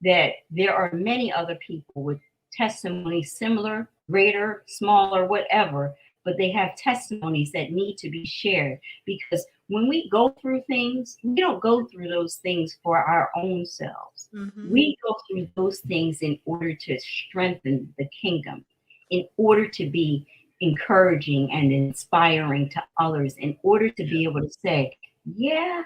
[SPEAKER 1] that there are many other people with testimonies similar, greater, smaller, whatever, but they have testimonies that need to be shared. Because when we go through things, we don't go through those things for our own selves. We go through those things in order to strengthen the kingdom, in order to be encouraging and inspiring to others, in order to be able to say, yeah,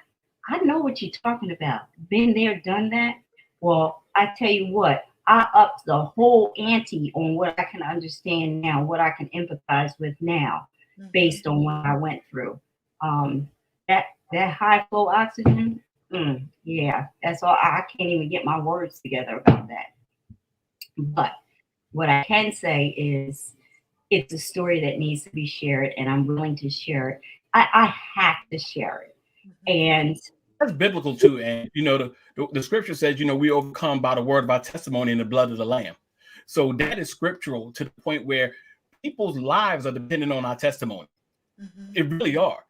[SPEAKER 1] I know what you're talking about. Been there, done that. Well, I tell you what, I upped the whole ante on what I can understand now, what I can empathize with now, based on what I went through. That high flow oxygen, yeah, that's all. I can't even get my words together about that. But what I can say is, it's a story that needs to be shared, and I'm willing to share it. I have to share it, and
[SPEAKER 3] that's biblical too. And you know, the scripture says, you know, we overcome by the word of our testimony and the blood of the Lamb. So that is scriptural to the point where people's lives are dependent on our testimony. It really are.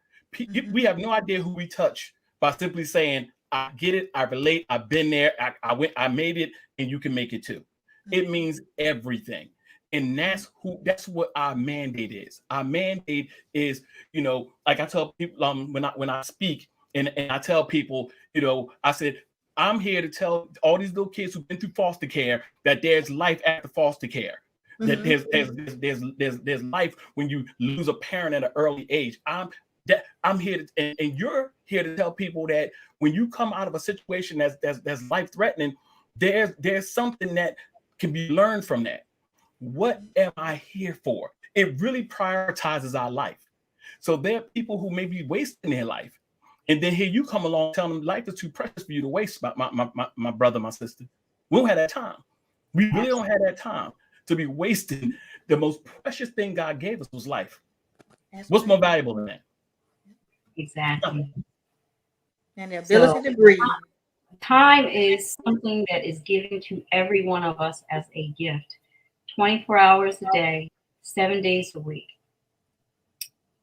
[SPEAKER 3] We have no idea who we touch by simply saying, I get it, I relate, I've been there, I made it, and you can make it too. It means everything. And that's what our mandate is. Our mandate is, you know, like I tell people when I speak, and I tell people, you know, I said, I'm here to tell all these little kids who've been through foster care that there's life after foster care. That there's life when you lose a parent at an early age. I'm here to, and you're here to tell people that when you come out of a situation that's life threatening, there's something that can be learned from that. What am I here for? It really prioritizes our life. So there are people who may be wasting their life. And then here you come along telling them life is too precious for you to waste, my brother, my sister. We don't have that time. We really don't have that time to be wasting the most precious thing God gave us was life. What's more valuable than that?
[SPEAKER 1] Exactly.
[SPEAKER 2] And the ability to breathe.
[SPEAKER 1] Time is something that is given to every one of us as a gift. 24 hours a day, 7 days a week.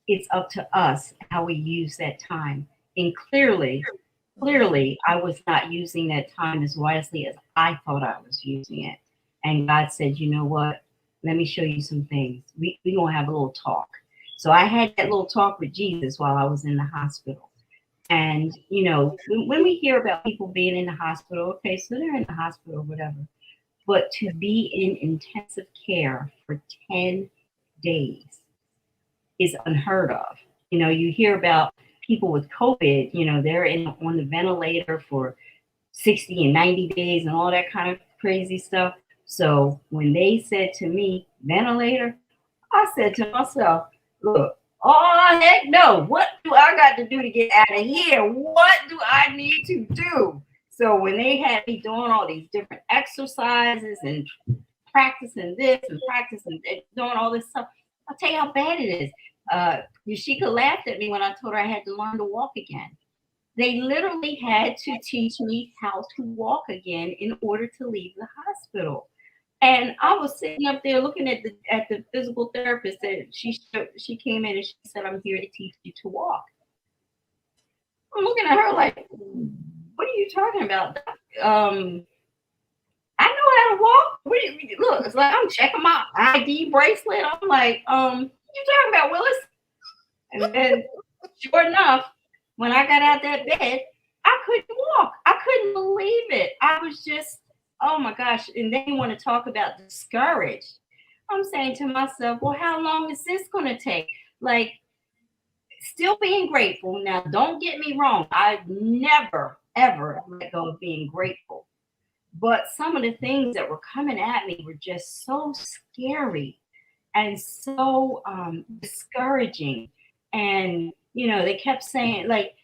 [SPEAKER 1] It's up to us how we use that time. And clearly, I was not using that time as wisely as I thought I was using it. And God said, you know what? Let me show you some things. We're going to have a little talk. So I had that little talk with Jesus while I was in the hospital. And, you know, when we hear about people being in the hospital, okay, so they're in the hospital, whatever. But to be in intensive care for 10 days is unheard of. You know, you hear about people with COVID, you know, they're on the ventilator for 60 and 90 days and all that kind of crazy stuff. So when they said to me, ventilator, I said to myself, look, oh, heck no. What do I got to do to get out of here? What do I need to do? So when they had me doing all these different exercises and practicing this and practicing doing all this stuff, I'll tell you how bad it is. Yashika laughed at me when I told her I had to learn to walk again. They literally had to teach me how to walk again in order to leave the hospital. And I was sitting up there looking at the physical therapist that she came in and she said, I'm here to teach you to walk. I'm looking at her like, what are you talking about? I know how to walk. Look, it's like I'm checking my ID bracelet. I'm like, you talking about, Willis? And then sure enough, when I got out that bed, I couldn't walk. I couldn't believe it. I was just, oh my gosh. And then you want to talk about discouraged. I'm saying to myself, well, how long is this going to take? Like, still being grateful. Now, don't get me wrong. I've never, ever let go of being grateful. But some of the things that were coming at me were just so scary and so discouraging. And, you know, they kept saying, like,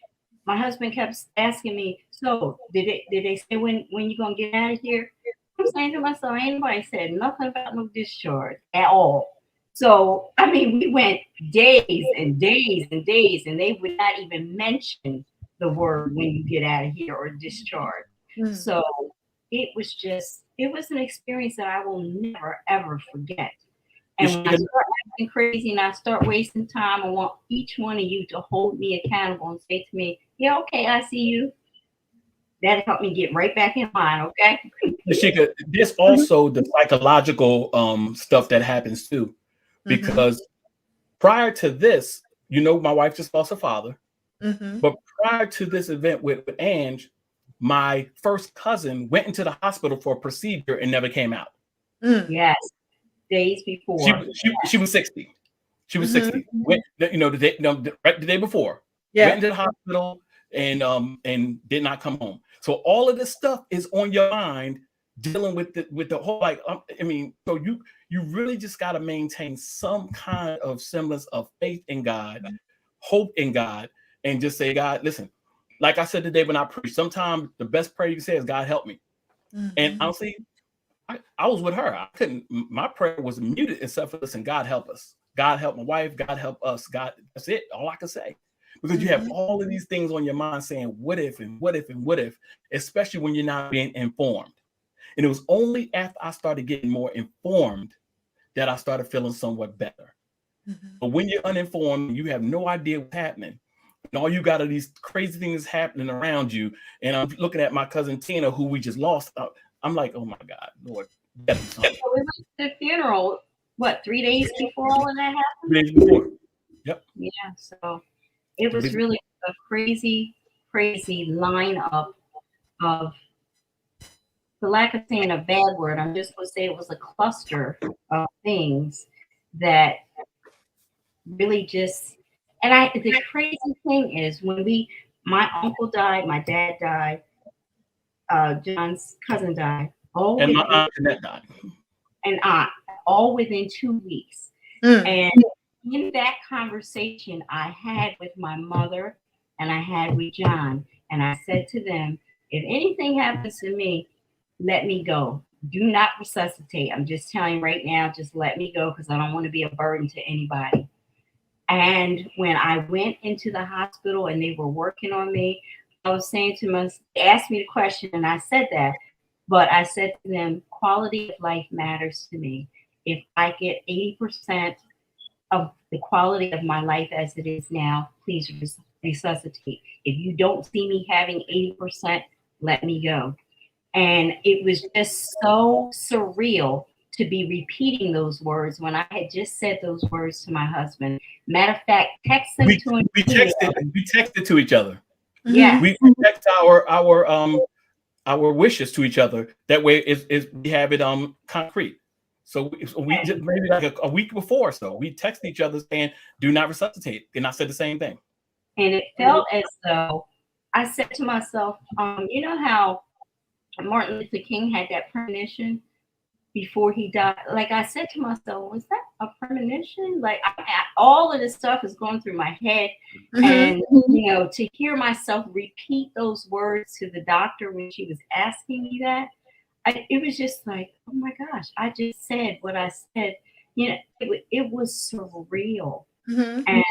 [SPEAKER 1] my husband kept asking me, so did they say when you going to get out of here? I'm saying to myself, anybody said nothing about no discharge at all. So, I mean, we went days and days and days, and they would not even mention the word when you get out of here or discharge. Mm. So it was an experience that I will never, ever forget. And when I start acting crazy and I start wasting time, I want each one of you to hold me accountable and say to me, yeah, okay, I see you. That helped me get right back in line, okay?
[SPEAKER 3] Yashika, there's also the psychological stuff that happens too. Because prior to this, you know, my wife just lost her father. But prior to this event with Ange, my first cousin went into the hospital for a procedure and never came out.
[SPEAKER 1] Yes. Days before.
[SPEAKER 3] She was 60. She was 60. Went, you know, the day before.
[SPEAKER 2] Yeah.
[SPEAKER 3] Went into the hospital and did not come home. So all of this stuff is on your mind, dealing with the whole, like, I mean, so you really just got to maintain some kind of semblance of faith in God, hope in God, and just say, God, listen, like I said today when I preach, sometimes the best prayer you can say is, God, help me. And honestly, I was with her. I couldn't, my prayer was muted except for, listen, God help us. God help my wife. God help us. God, that's it. All I can say. Because you have all of these things on your mind saying, what if, and what if, and what if, especially when you're not being informed. And it was only after I started getting more informed that I started feeling somewhat better. But when you're uninformed, you have no idea what's happening. And all you got are these crazy things happening around you. And I'm looking at my cousin Tina, who we just lost. I'm like, oh my God, Lord.
[SPEAKER 1] So we went to the funeral, what, 3 days before all of that happened?
[SPEAKER 3] 3 days before. Yep.
[SPEAKER 1] Yeah, so it was really a crazy, crazy lineup of, for lack of saying a bad word, I'm just going to say it was a cluster of things that really just, and the crazy thing is when my uncle died, my dad died, John's cousin died,
[SPEAKER 3] and my aunt Jeanette died.
[SPEAKER 1] And aunt, all within 2 weeks. And in that conversation I had with my mother and I had with John, and I said to them, if anything happens to me, let me go. Do not resuscitate. I'm just telling you right now, just let me go because I don't want to be a burden to anybody. And when I went into the hospital and they were working on me, I was saying to them, they asked me the question and I said that, but I said to them, quality of life matters to me. If I get 80% of the quality of my life as it is now, please resuscitate. If you don't see me having 80%, let me go. And it was just so surreal to be repeating those words when I had just said those words to my husband. Matter of fact, texting to him.
[SPEAKER 3] We texted to each other.
[SPEAKER 1] Yeah.
[SPEAKER 3] We text our our wishes to each other. That way, is we have it concrete. So we just maybe like a week before, so we text each other saying, "Do not resuscitate," and I said the same thing.
[SPEAKER 1] And it felt as though I said to myself, you know how Martin Luther King had that premonition before he died? Like I said to myself, was that a premonition? Like all of this stuff is going through my head. And, you know, to hear myself repeat those words to the doctor when she was asking me that, it was just like, oh my gosh, I just said what I said. You know, it was surreal. And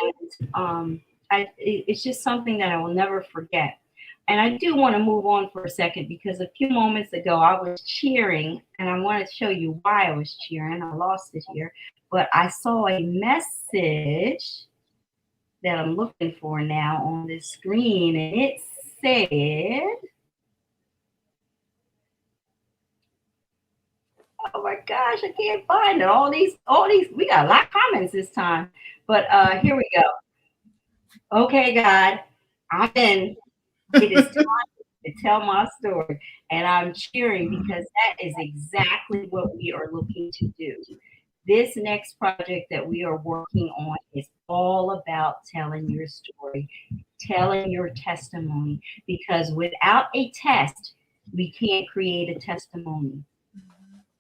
[SPEAKER 1] it's just something that I will never forget. And I do want to move on for a second because a few moments ago I was cheering, and I want to show you why I was cheering. I lost it here, but I saw a message that I'm looking for now on this screen, and it said, oh my gosh, I can't find it. All these, we got a lot of comments this time, but here we go. Okay, God, I'm in. It is time to tell my story, and I'm cheering because that is exactly what we are looking to do. This next project that we are working on is all about telling your story, telling your testimony, because without a test, we can't create a testimony.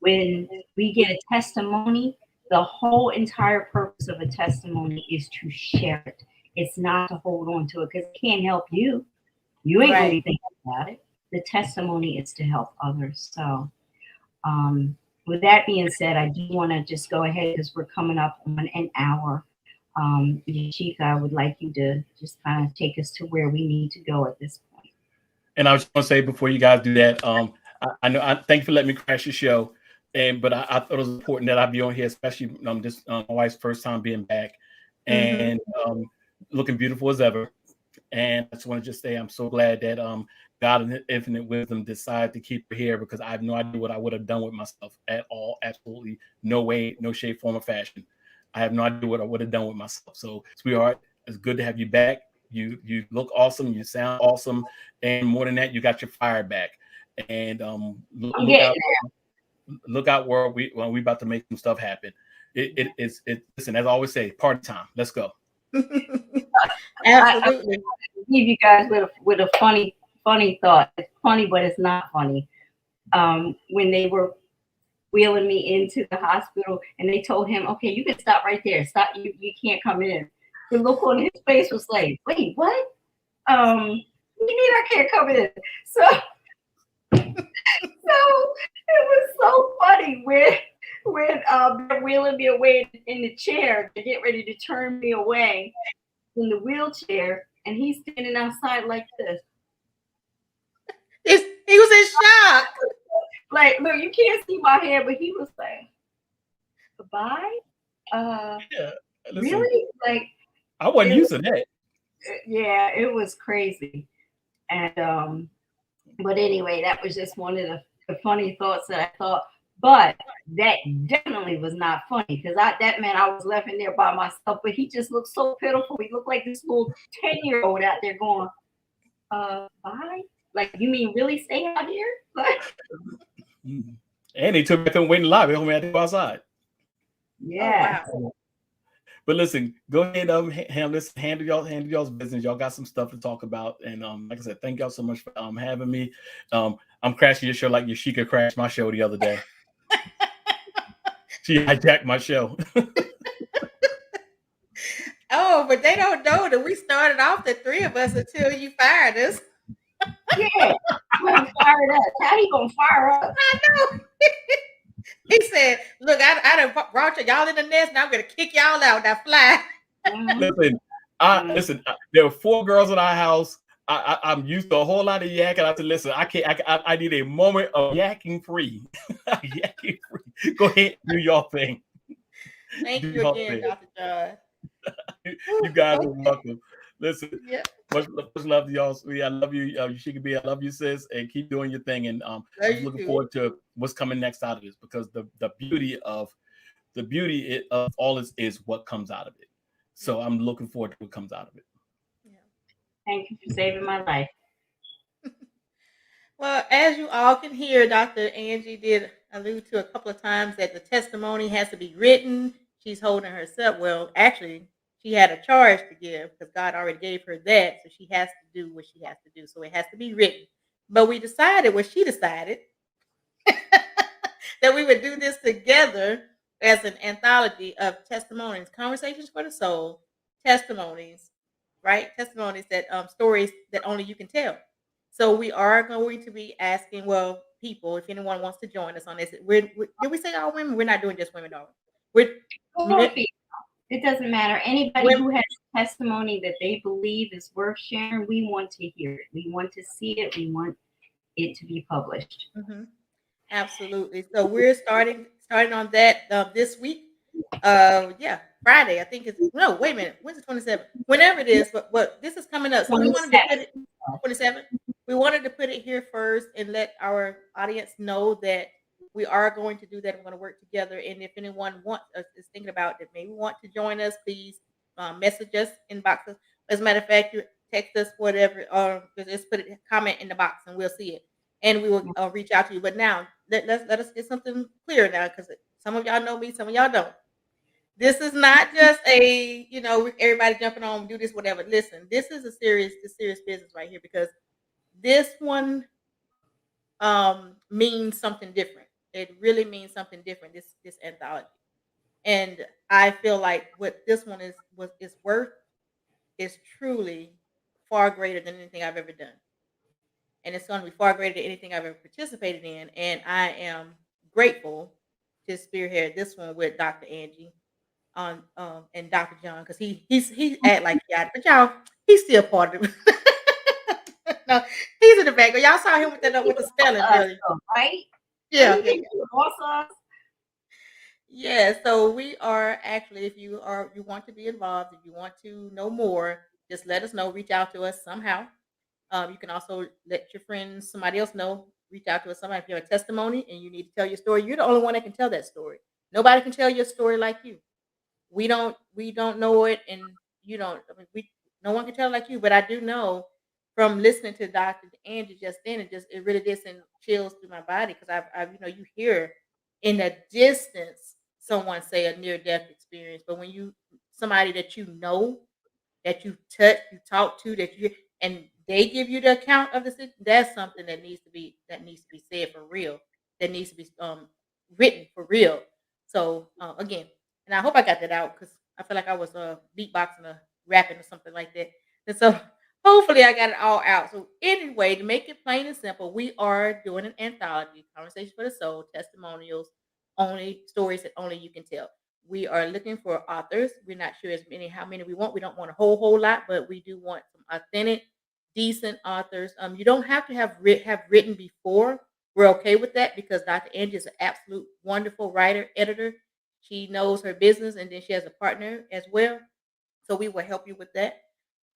[SPEAKER 1] When we get a testimony, the whole entire purpose of a testimony is to share it. It's not to hold on to it because it can't help you. You ain't really thinking about it. The testimony is to help others. So with that being said, I do want to just go ahead because we're coming up on an hour. Yashika, I would like you to just kind of take us to where we need to go at this point.
[SPEAKER 3] And I was going to say before you guys do that, I thank you for letting me crash your show. But I thought it was important that I be on here, especially this my wife's first time being back, and looking beautiful as ever. And I just want to just say I'm so glad that God in infinite wisdom decided to keep her here, because I have no idea what I would have done with myself at all. Absolutely no way, no shape, form, or fashion. I have no idea what I would have done with myself. So, sweetheart, it's good to have you back. You look awesome. You sound awesome. And more than that, you got your fire back. And look out where we about to make some stuff happen. Listen, as I always say, party time. Let's go.
[SPEAKER 2] Absolutely.
[SPEAKER 1] I leave you guys with a funny thought. It's funny, but it's not funny. When they were wheeling me into the hospital and they told him, okay, you can stop right there. Stop, you can't come in. The look on his face was like, wait, what? You mean I can't come in? So it was so funny when they're wheeling me away in the chair to get ready to turn me away in the wheelchair, and he's standing outside like this.
[SPEAKER 2] He was in shock.
[SPEAKER 1] Like, look, you can't see my hair, but he was like, goodbye?
[SPEAKER 3] Yeah,
[SPEAKER 1] really? Like,
[SPEAKER 3] I wasn't used to that.
[SPEAKER 1] Yeah, it was crazy. And but anyway, that was just one of the funny thoughts that I thought. But that definitely was not funny, because that meant I was left in there by myself. But he just looked so pitiful. He looked like this little 10-year-old out there going, bye? Like, you mean really stay out here?
[SPEAKER 3] And they took me to wait in the lobby. I had to go outside.
[SPEAKER 1] Yeah.
[SPEAKER 2] Oh, wow.
[SPEAKER 3] But listen, go ahead, handle y'all's business. Y'all got some stuff to talk about. And like I said, thank y'all so much for having me. I'm crashing your show like Yashika crashed my show the other day. She hijacked my show.
[SPEAKER 2] Oh, but they don't know that we started off the three of us until you fired us.
[SPEAKER 1] Yeah, fired us. How he gonna fire us?
[SPEAKER 2] I know. He said, "Look, I done brought y'all in the nest. Now I'm gonna kick y'all out. Now fly."
[SPEAKER 3] Listen. There were 4 girls in our house. I'm used to a whole lot of yakking. I said, listen, I can't. I need a moment of yakking free. Yakking free. Go ahead, do your thing.
[SPEAKER 2] Thank you again, Dr. John.
[SPEAKER 3] You guys are welcome. Listen,
[SPEAKER 2] yeah.
[SPEAKER 3] much love to y'all. I love you, Yashika B. I love you, sis, and keep doing your thing. And I'm looking forward to what's coming next out of this, because the beauty of all this is what comes out of it. So I'm looking forward to what comes out of it.
[SPEAKER 1] Yeah. Thank you for saving my life.
[SPEAKER 2] Well, as you all can hear, Dr. Angie did allude to a couple of times that the testimony has to be written. She's holding herself. Well, actually, she had a charge to give because God already gave her that. So she has to do what she has to do. So it has to be written. But we decided, well, she decided that we would do this together as an anthology of testimonies, conversations for the soul, testimonies, right? Testimonies that stories that only you can tell. So we are going to be asking, well, people, if anyone wants to join us on this, did we say all women? We're not doing just women, dog. We're
[SPEAKER 1] Or female. It doesn't matter. Anybody
[SPEAKER 2] women.
[SPEAKER 1] who has testimony that they believe is worth sharing, we want to hear it. We want to see it. We want it to be published.
[SPEAKER 2] Mhm. Absolutely. So we're starting on that this week. Yeah, Friday. I think it's no. Wait a minute. When's the 27th? Whenever it is, but this is coming up. So we wanted to put it 27th. We wanted to put it here first and let our audience know that we are going to do that. We're going to work together. And if anyone is thinking about that, maybe want to join us, please message us, inbox us. As a matter of fact, you text us, whatever, or just put a comment in the box and we'll see it and we will reach out to you. But now let us get something clear now, because some of y'all know me, some of y'all don't. This is not just a everybody jumping on do this whatever. Listen, this is a serious business right here, because this one means something different. It really means something different. This anthology, and I feel like what this one is worth is truly far greater than anything I've ever done. And it's going to be far greater than anything I've ever participated in. And I am grateful to spearhead this one with Dr. Angie on and Dr. John, because he act like he got it, but y'all, he's still part of it. No, he's in the back. Y'all saw him with the spelling earlier,
[SPEAKER 1] right?
[SPEAKER 2] Yeah.
[SPEAKER 1] Awesome.
[SPEAKER 2] Yeah, so we are actually, if you want to be involved, if you want to know more, just let us know. Reach out to us somehow. You can also let your friends, somebody else know. Reach out to us. Somebody, if you have a testimony and you need to tell your story, you're the only one that can tell that story. Nobody can tell your story like you. We don't know it, and you don't. I mean, no one can tell it like you. But I do know from listening to Dr. Angie just then, it really did send chills through my body, because I've you hear in the distance someone say a near death experience, but when somebody that you know, that you touch, you talk to, and they give you the account of the situation, that's something that needs to be said for real. That needs to be written for real. So again, and I hope I got that out, because I feel like I was beatboxing or rapping or something like that. And so hopefully I got it all out. So anyway, to make it plain and simple, we are doing an anthology, Conversations for the Soul, testimonials, only stories that only you can tell. We are looking for authors. We're not sure how many we want. We don't want a whole lot, but we do want some authentic, decent authors. You don't have to have written before. We're okay with that, because Dr. Angie is an absolute wonderful writer, editor. She knows her business, and then she has a partner as well. So we will help you with that.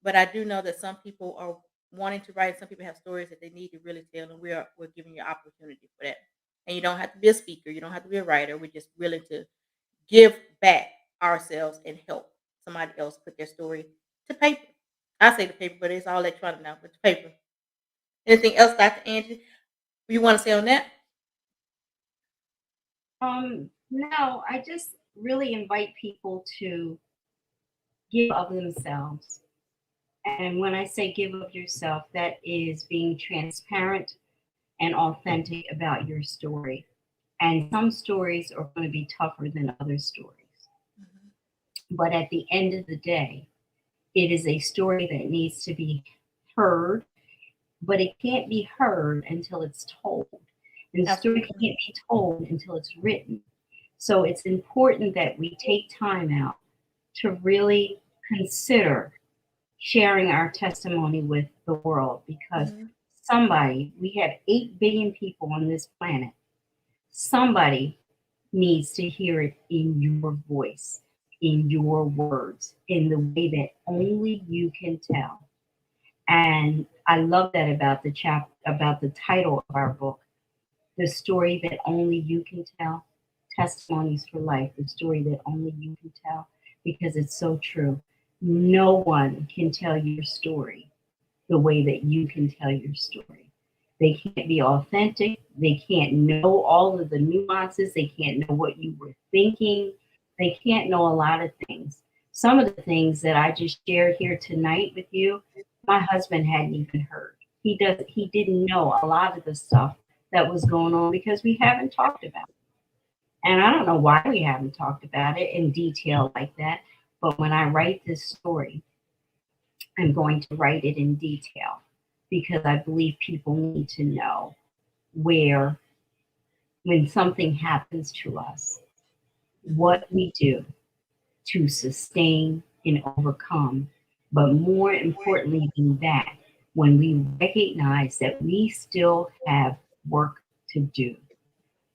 [SPEAKER 2] But I do know that some people are wanting to write. Some people have stories that they need to really tell, and we're giving you opportunity for that. And you don't have to be a speaker. You don't have to be a writer. We're just willing to give back ourselves and help somebody else put their story to paper. I say to paper, but it's all electronic now, but to paper. Anything else, Dr. Angie, you want to say on that?
[SPEAKER 1] No, I just really invite people to give of themselves. And when I say give of yourself, that is being transparent and authentic about your story. And some stories are going to be tougher than other stories. But at the end of the day, it is a story that needs to be heard, but it can't be heard until it's told. And the story can't be told until it's written. So it's important that we take time out to really consider sharing our testimony with the world, because we have 8 billion people on this planet. Somebody needs to hear it in your voice, in your words, in the way that only you can tell. And I love that about the title of our book, The Story That Only You Can Tell, Testimonies for Life, the story that only you can tell, because it's so true. No one can tell your story the way that you can tell your story. They can't be authentic. They can't know all of the nuances. They can't know what you were thinking. They can't know a lot of things. Some of the things that I just shared here tonight with you, my husband hadn't even heard. He didn't know a lot of the stuff that was going on because we haven't talked about it. And I don't know why we haven't talked about it in detail like that. But when I write this story, I'm going to write it in detail because I believe people need to know where, when something happens to us, what we do to sustain and overcome. But more importantly than that, when we recognize that we still have work to do.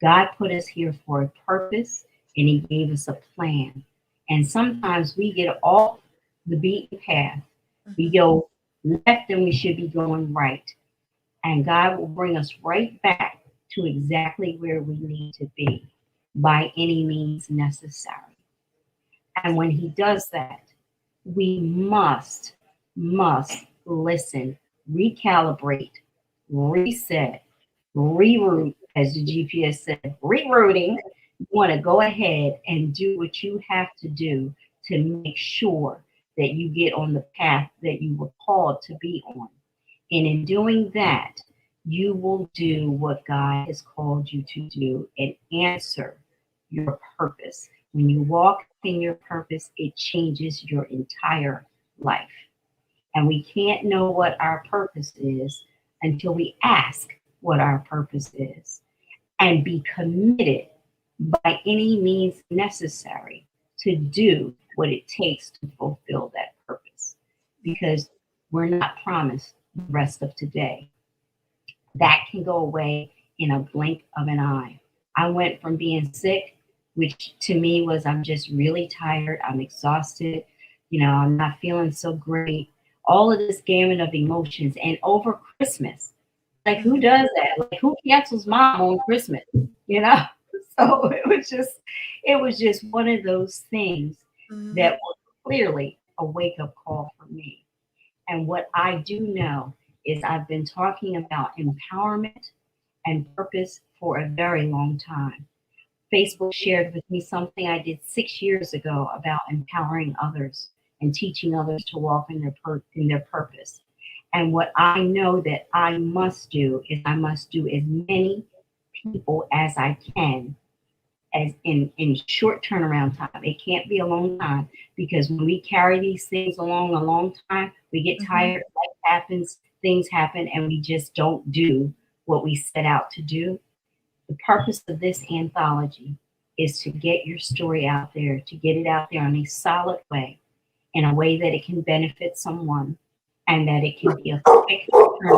[SPEAKER 1] God put us here for a purpose and He gave us a plan. And sometimes we get off the beaten path. We go left and we should be going right. And God will bring us right back to exactly where we need to be by any means necessary. And when He does that, we must listen, recalibrate, reset, reroute, as the GPS said, rerouting. You want to go ahead and do what you have to do to make sure that you get on the path that you were called to be on. And in doing that, you will do what God has called you to do and answer your purpose. When you walk in your purpose, it changes your entire life. And we can't know what our purpose is until we ask what our purpose is and be committed by any means necessary to do what it takes to fulfill that purpose. Because we're not promised the rest of today. That can go away in a blink of an eye. I went from being sick, which to me was I'm just really tired, I'm exhausted, I'm not feeling so great. All of this gamut of emotions. And over Christmas, like who does that? Like who cancels mom on Christmas? So it was just one of those things that was clearly a wake-up call for me. And what I do know is I've been talking about empowerment and purpose for a very long time. Facebook shared with me something I did 6 years ago about empowering others and teaching others to walk in their purpose. And what I know that I must do is I must do as many people as I can as in short turnaround time. It can't be a long time because when we carry these things along a long time, we get tired, life happens, things happen, and we just don't do what we set out to do. The purpose of this anthology is to get your story out there, to get it out there in a solid way, in a way that it can benefit someone and that it can be a quick turn.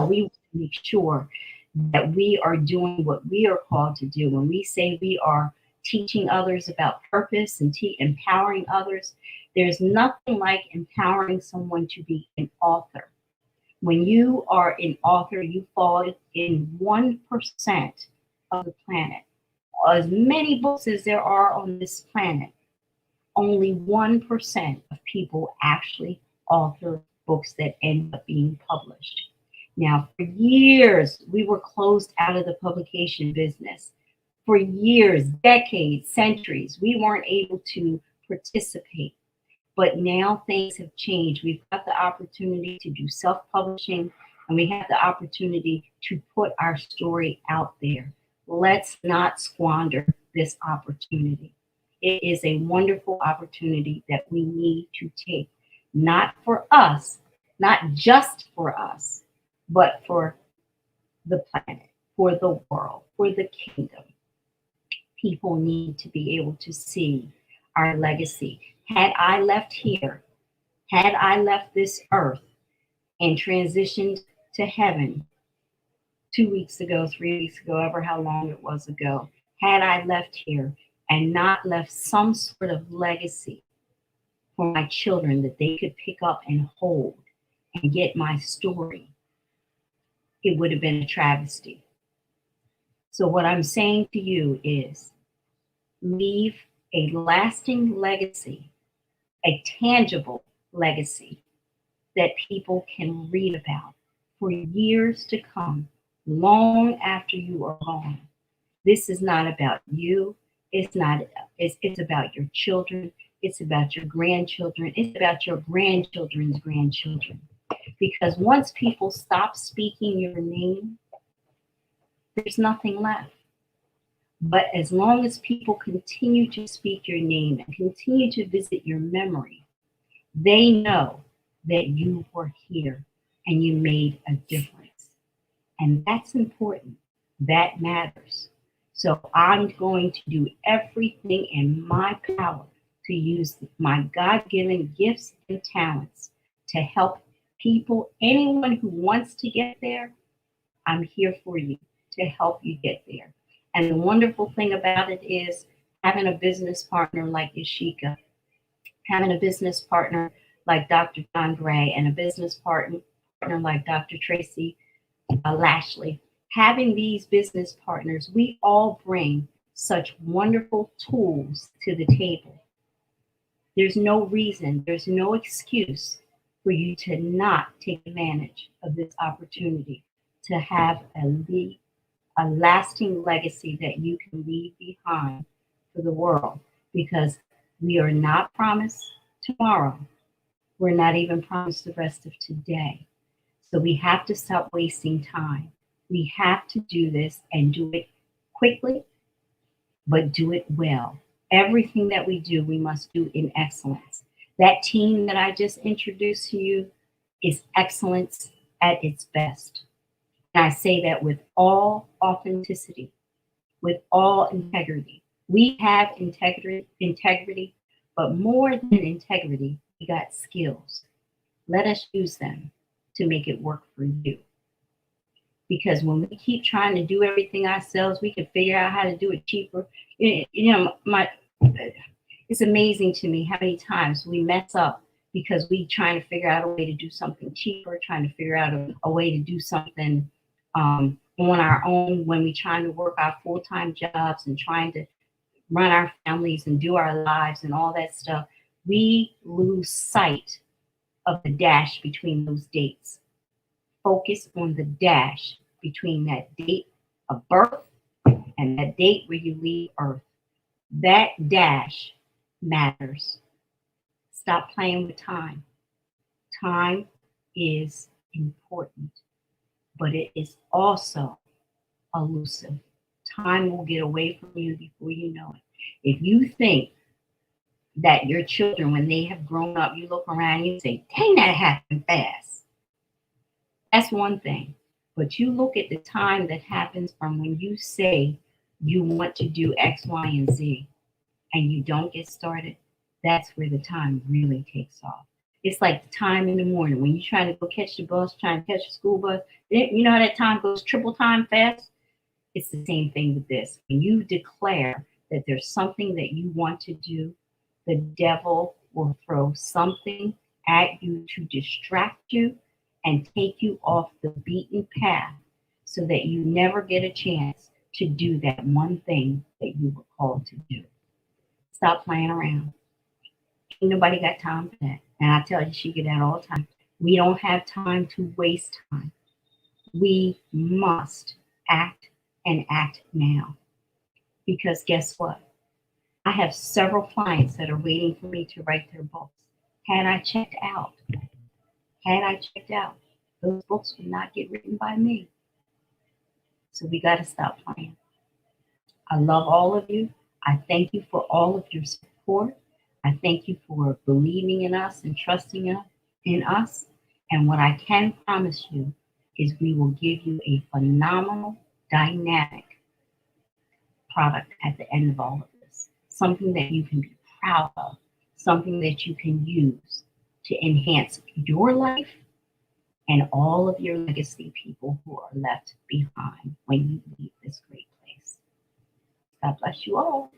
[SPEAKER 1] We want to make sure that we are doing what we are called to do. When we say we are teaching others about purpose and empowering others, there's nothing like empowering someone to be an author. When you are an author, you fall in 1% of the planet. As many books as there are on this planet, only 1% of people actually author books that end up being published. Now, for years, we were closed out of the publication business. For years, decades, centuries, we weren't able to participate. But now things have changed. We've got the opportunity to do self-publishing, and we have the opportunity to put our story out there. Let's not squander this opportunity. It is a wonderful opportunity that we need to take, not for us, not just for us, but for the planet, for the world, for the kingdom. People need to be able to see our legacy. Had I left here, had I left this earth and transitioned to heaven 2 weeks ago, 3 weeks ago, ever how long it was ago, had I left here and not left some sort of legacy for my children that they could pick up and hold and get my story, it would have been a travesty. So what I'm saying to you is leave a lasting legacy, a tangible legacy that people can read about, for years to come, long after you are gone. This is not about you. It's not, it's about your children. It's about your grandchildren. It's about your grandchildren's grandchildren. Because once people stop speaking your name, there's nothing left. But as long as people continue to speak your name and continue to visit your memory, they know that you were here and you made a difference. And that's important. That matters. So I'm going to do everything in my power to use my God-given gifts and talents to help people. Anyone who wants to get there, I'm here for you to help you get there. And the wonderful thing about it is having a business partner like Yashika, having a business partner like Dr. John Gray, and a business partner like Dr. Tracy Lashley. Having these business partners, we all bring such wonderful tools to the table. There's no reason, there's no excuse for you to not take advantage of this opportunity to have a lasting legacy that you can leave behind for the world, because we are not promised tomorrow. We're not even promised the rest of today. So we have to stop wasting time. We have to do this and do it quickly, but do it well. Everything that we do, we must do in excellence. That team that I just introduced to you is excellence at its best. And I say that with all authenticity, with all integrity. We have integrity, but more than integrity, we got skills. Let us use them to make it work for you. Because when we keep trying to do everything ourselves, we can figure out how to do it cheaper. It's amazing to me how many times we mess up because we trying to figure out a way to do something cheaper, trying to figure out a way to do something on our own when we're trying to work our full-time jobs and trying to run our families and do our lives and all that stuff. We lose sight of the dash between those dates. Focus on the dash between that date of birth and that date where you leave Earth. That dash matters. Stop playing with time. Time is important, but it is also elusive. Time will get away from you before you know it. If you think that your children, when they have grown up, you look around and you say, dang, that happened fast. That's one thing. But you look at the time that happens from when you say you want to do X, Y, and Z, and you don't get started, that's where the time really takes off. It's like the time in the morning when you're trying to go catch the bus, trying to catch the school bus. You know how that time goes triple time fast? It's the same thing with this. When you declare that there's something that you want to do, the devil will throw something at you to distract you and take you off the beaten path so that you never get a chance to do that one thing that you were called to do. Stop playing around. Ain't nobody got time for that. And I tell you, she get that all the time. We don't have time to waste time. We must act and act now. Because guess what? I have several clients that are waiting for me to write their books. Had I checked out, those books would not get written by me. So we got to stop playing. I love all of you. I thank you for all of your support. I thank you for believing in us and trusting in us. And what I can promise you is we will give you a phenomenal, dynamic product at the end of all of this. Something that you can be proud of, something that you can use to enhance your life and all of your legacy people who are left behind when you leave this great place. God bless you all.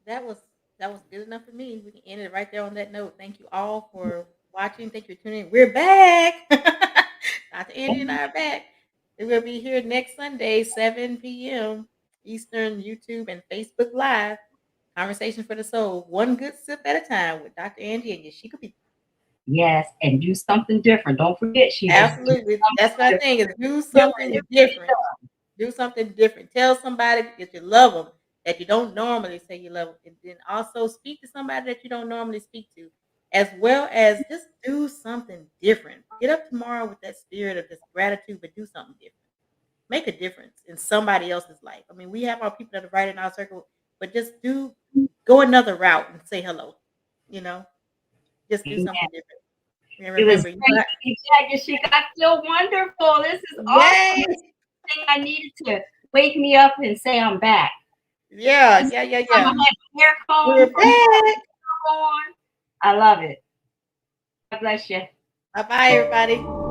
[SPEAKER 2] That was good enough for me. We can end it right there on that note. Thank you all for watching. Thank you for tuning in. We're back. Dr. Andy and I are back. We will be here next Sunday, 7 p.m. Eastern, YouTube, and Facebook Live. Conversation for the Soul. One good sip at a time with Dr. Andy and Yashika P.
[SPEAKER 1] Yes, and do something different. Don't forget, she just
[SPEAKER 2] Absolutely. That's my thing is do something different. Do something different. Tell somebody that you love them, that you don't normally say you love them. And then also speak to somebody that you don't normally speak to, as well as just do something different. Get up tomorrow with that spirit of just gratitude, but do something different. Make a difference in somebody else's life. I mean, we have our people that are right in our circle, but just go another route and say hello. You know, just do something different. And
[SPEAKER 1] It was
[SPEAKER 2] remember,
[SPEAKER 1] great
[SPEAKER 2] you
[SPEAKER 1] to
[SPEAKER 2] got
[SPEAKER 1] be back, and she got so wonderful. This is awesome.
[SPEAKER 2] yay.
[SPEAKER 1] This thing I needed to wake me up and say I'm back.
[SPEAKER 2] Yeah.
[SPEAKER 1] I had my hair
[SPEAKER 2] We're
[SPEAKER 1] comb from
[SPEAKER 2] back.
[SPEAKER 1] on. I love it. God bless you.
[SPEAKER 2] Bye bye, everybody.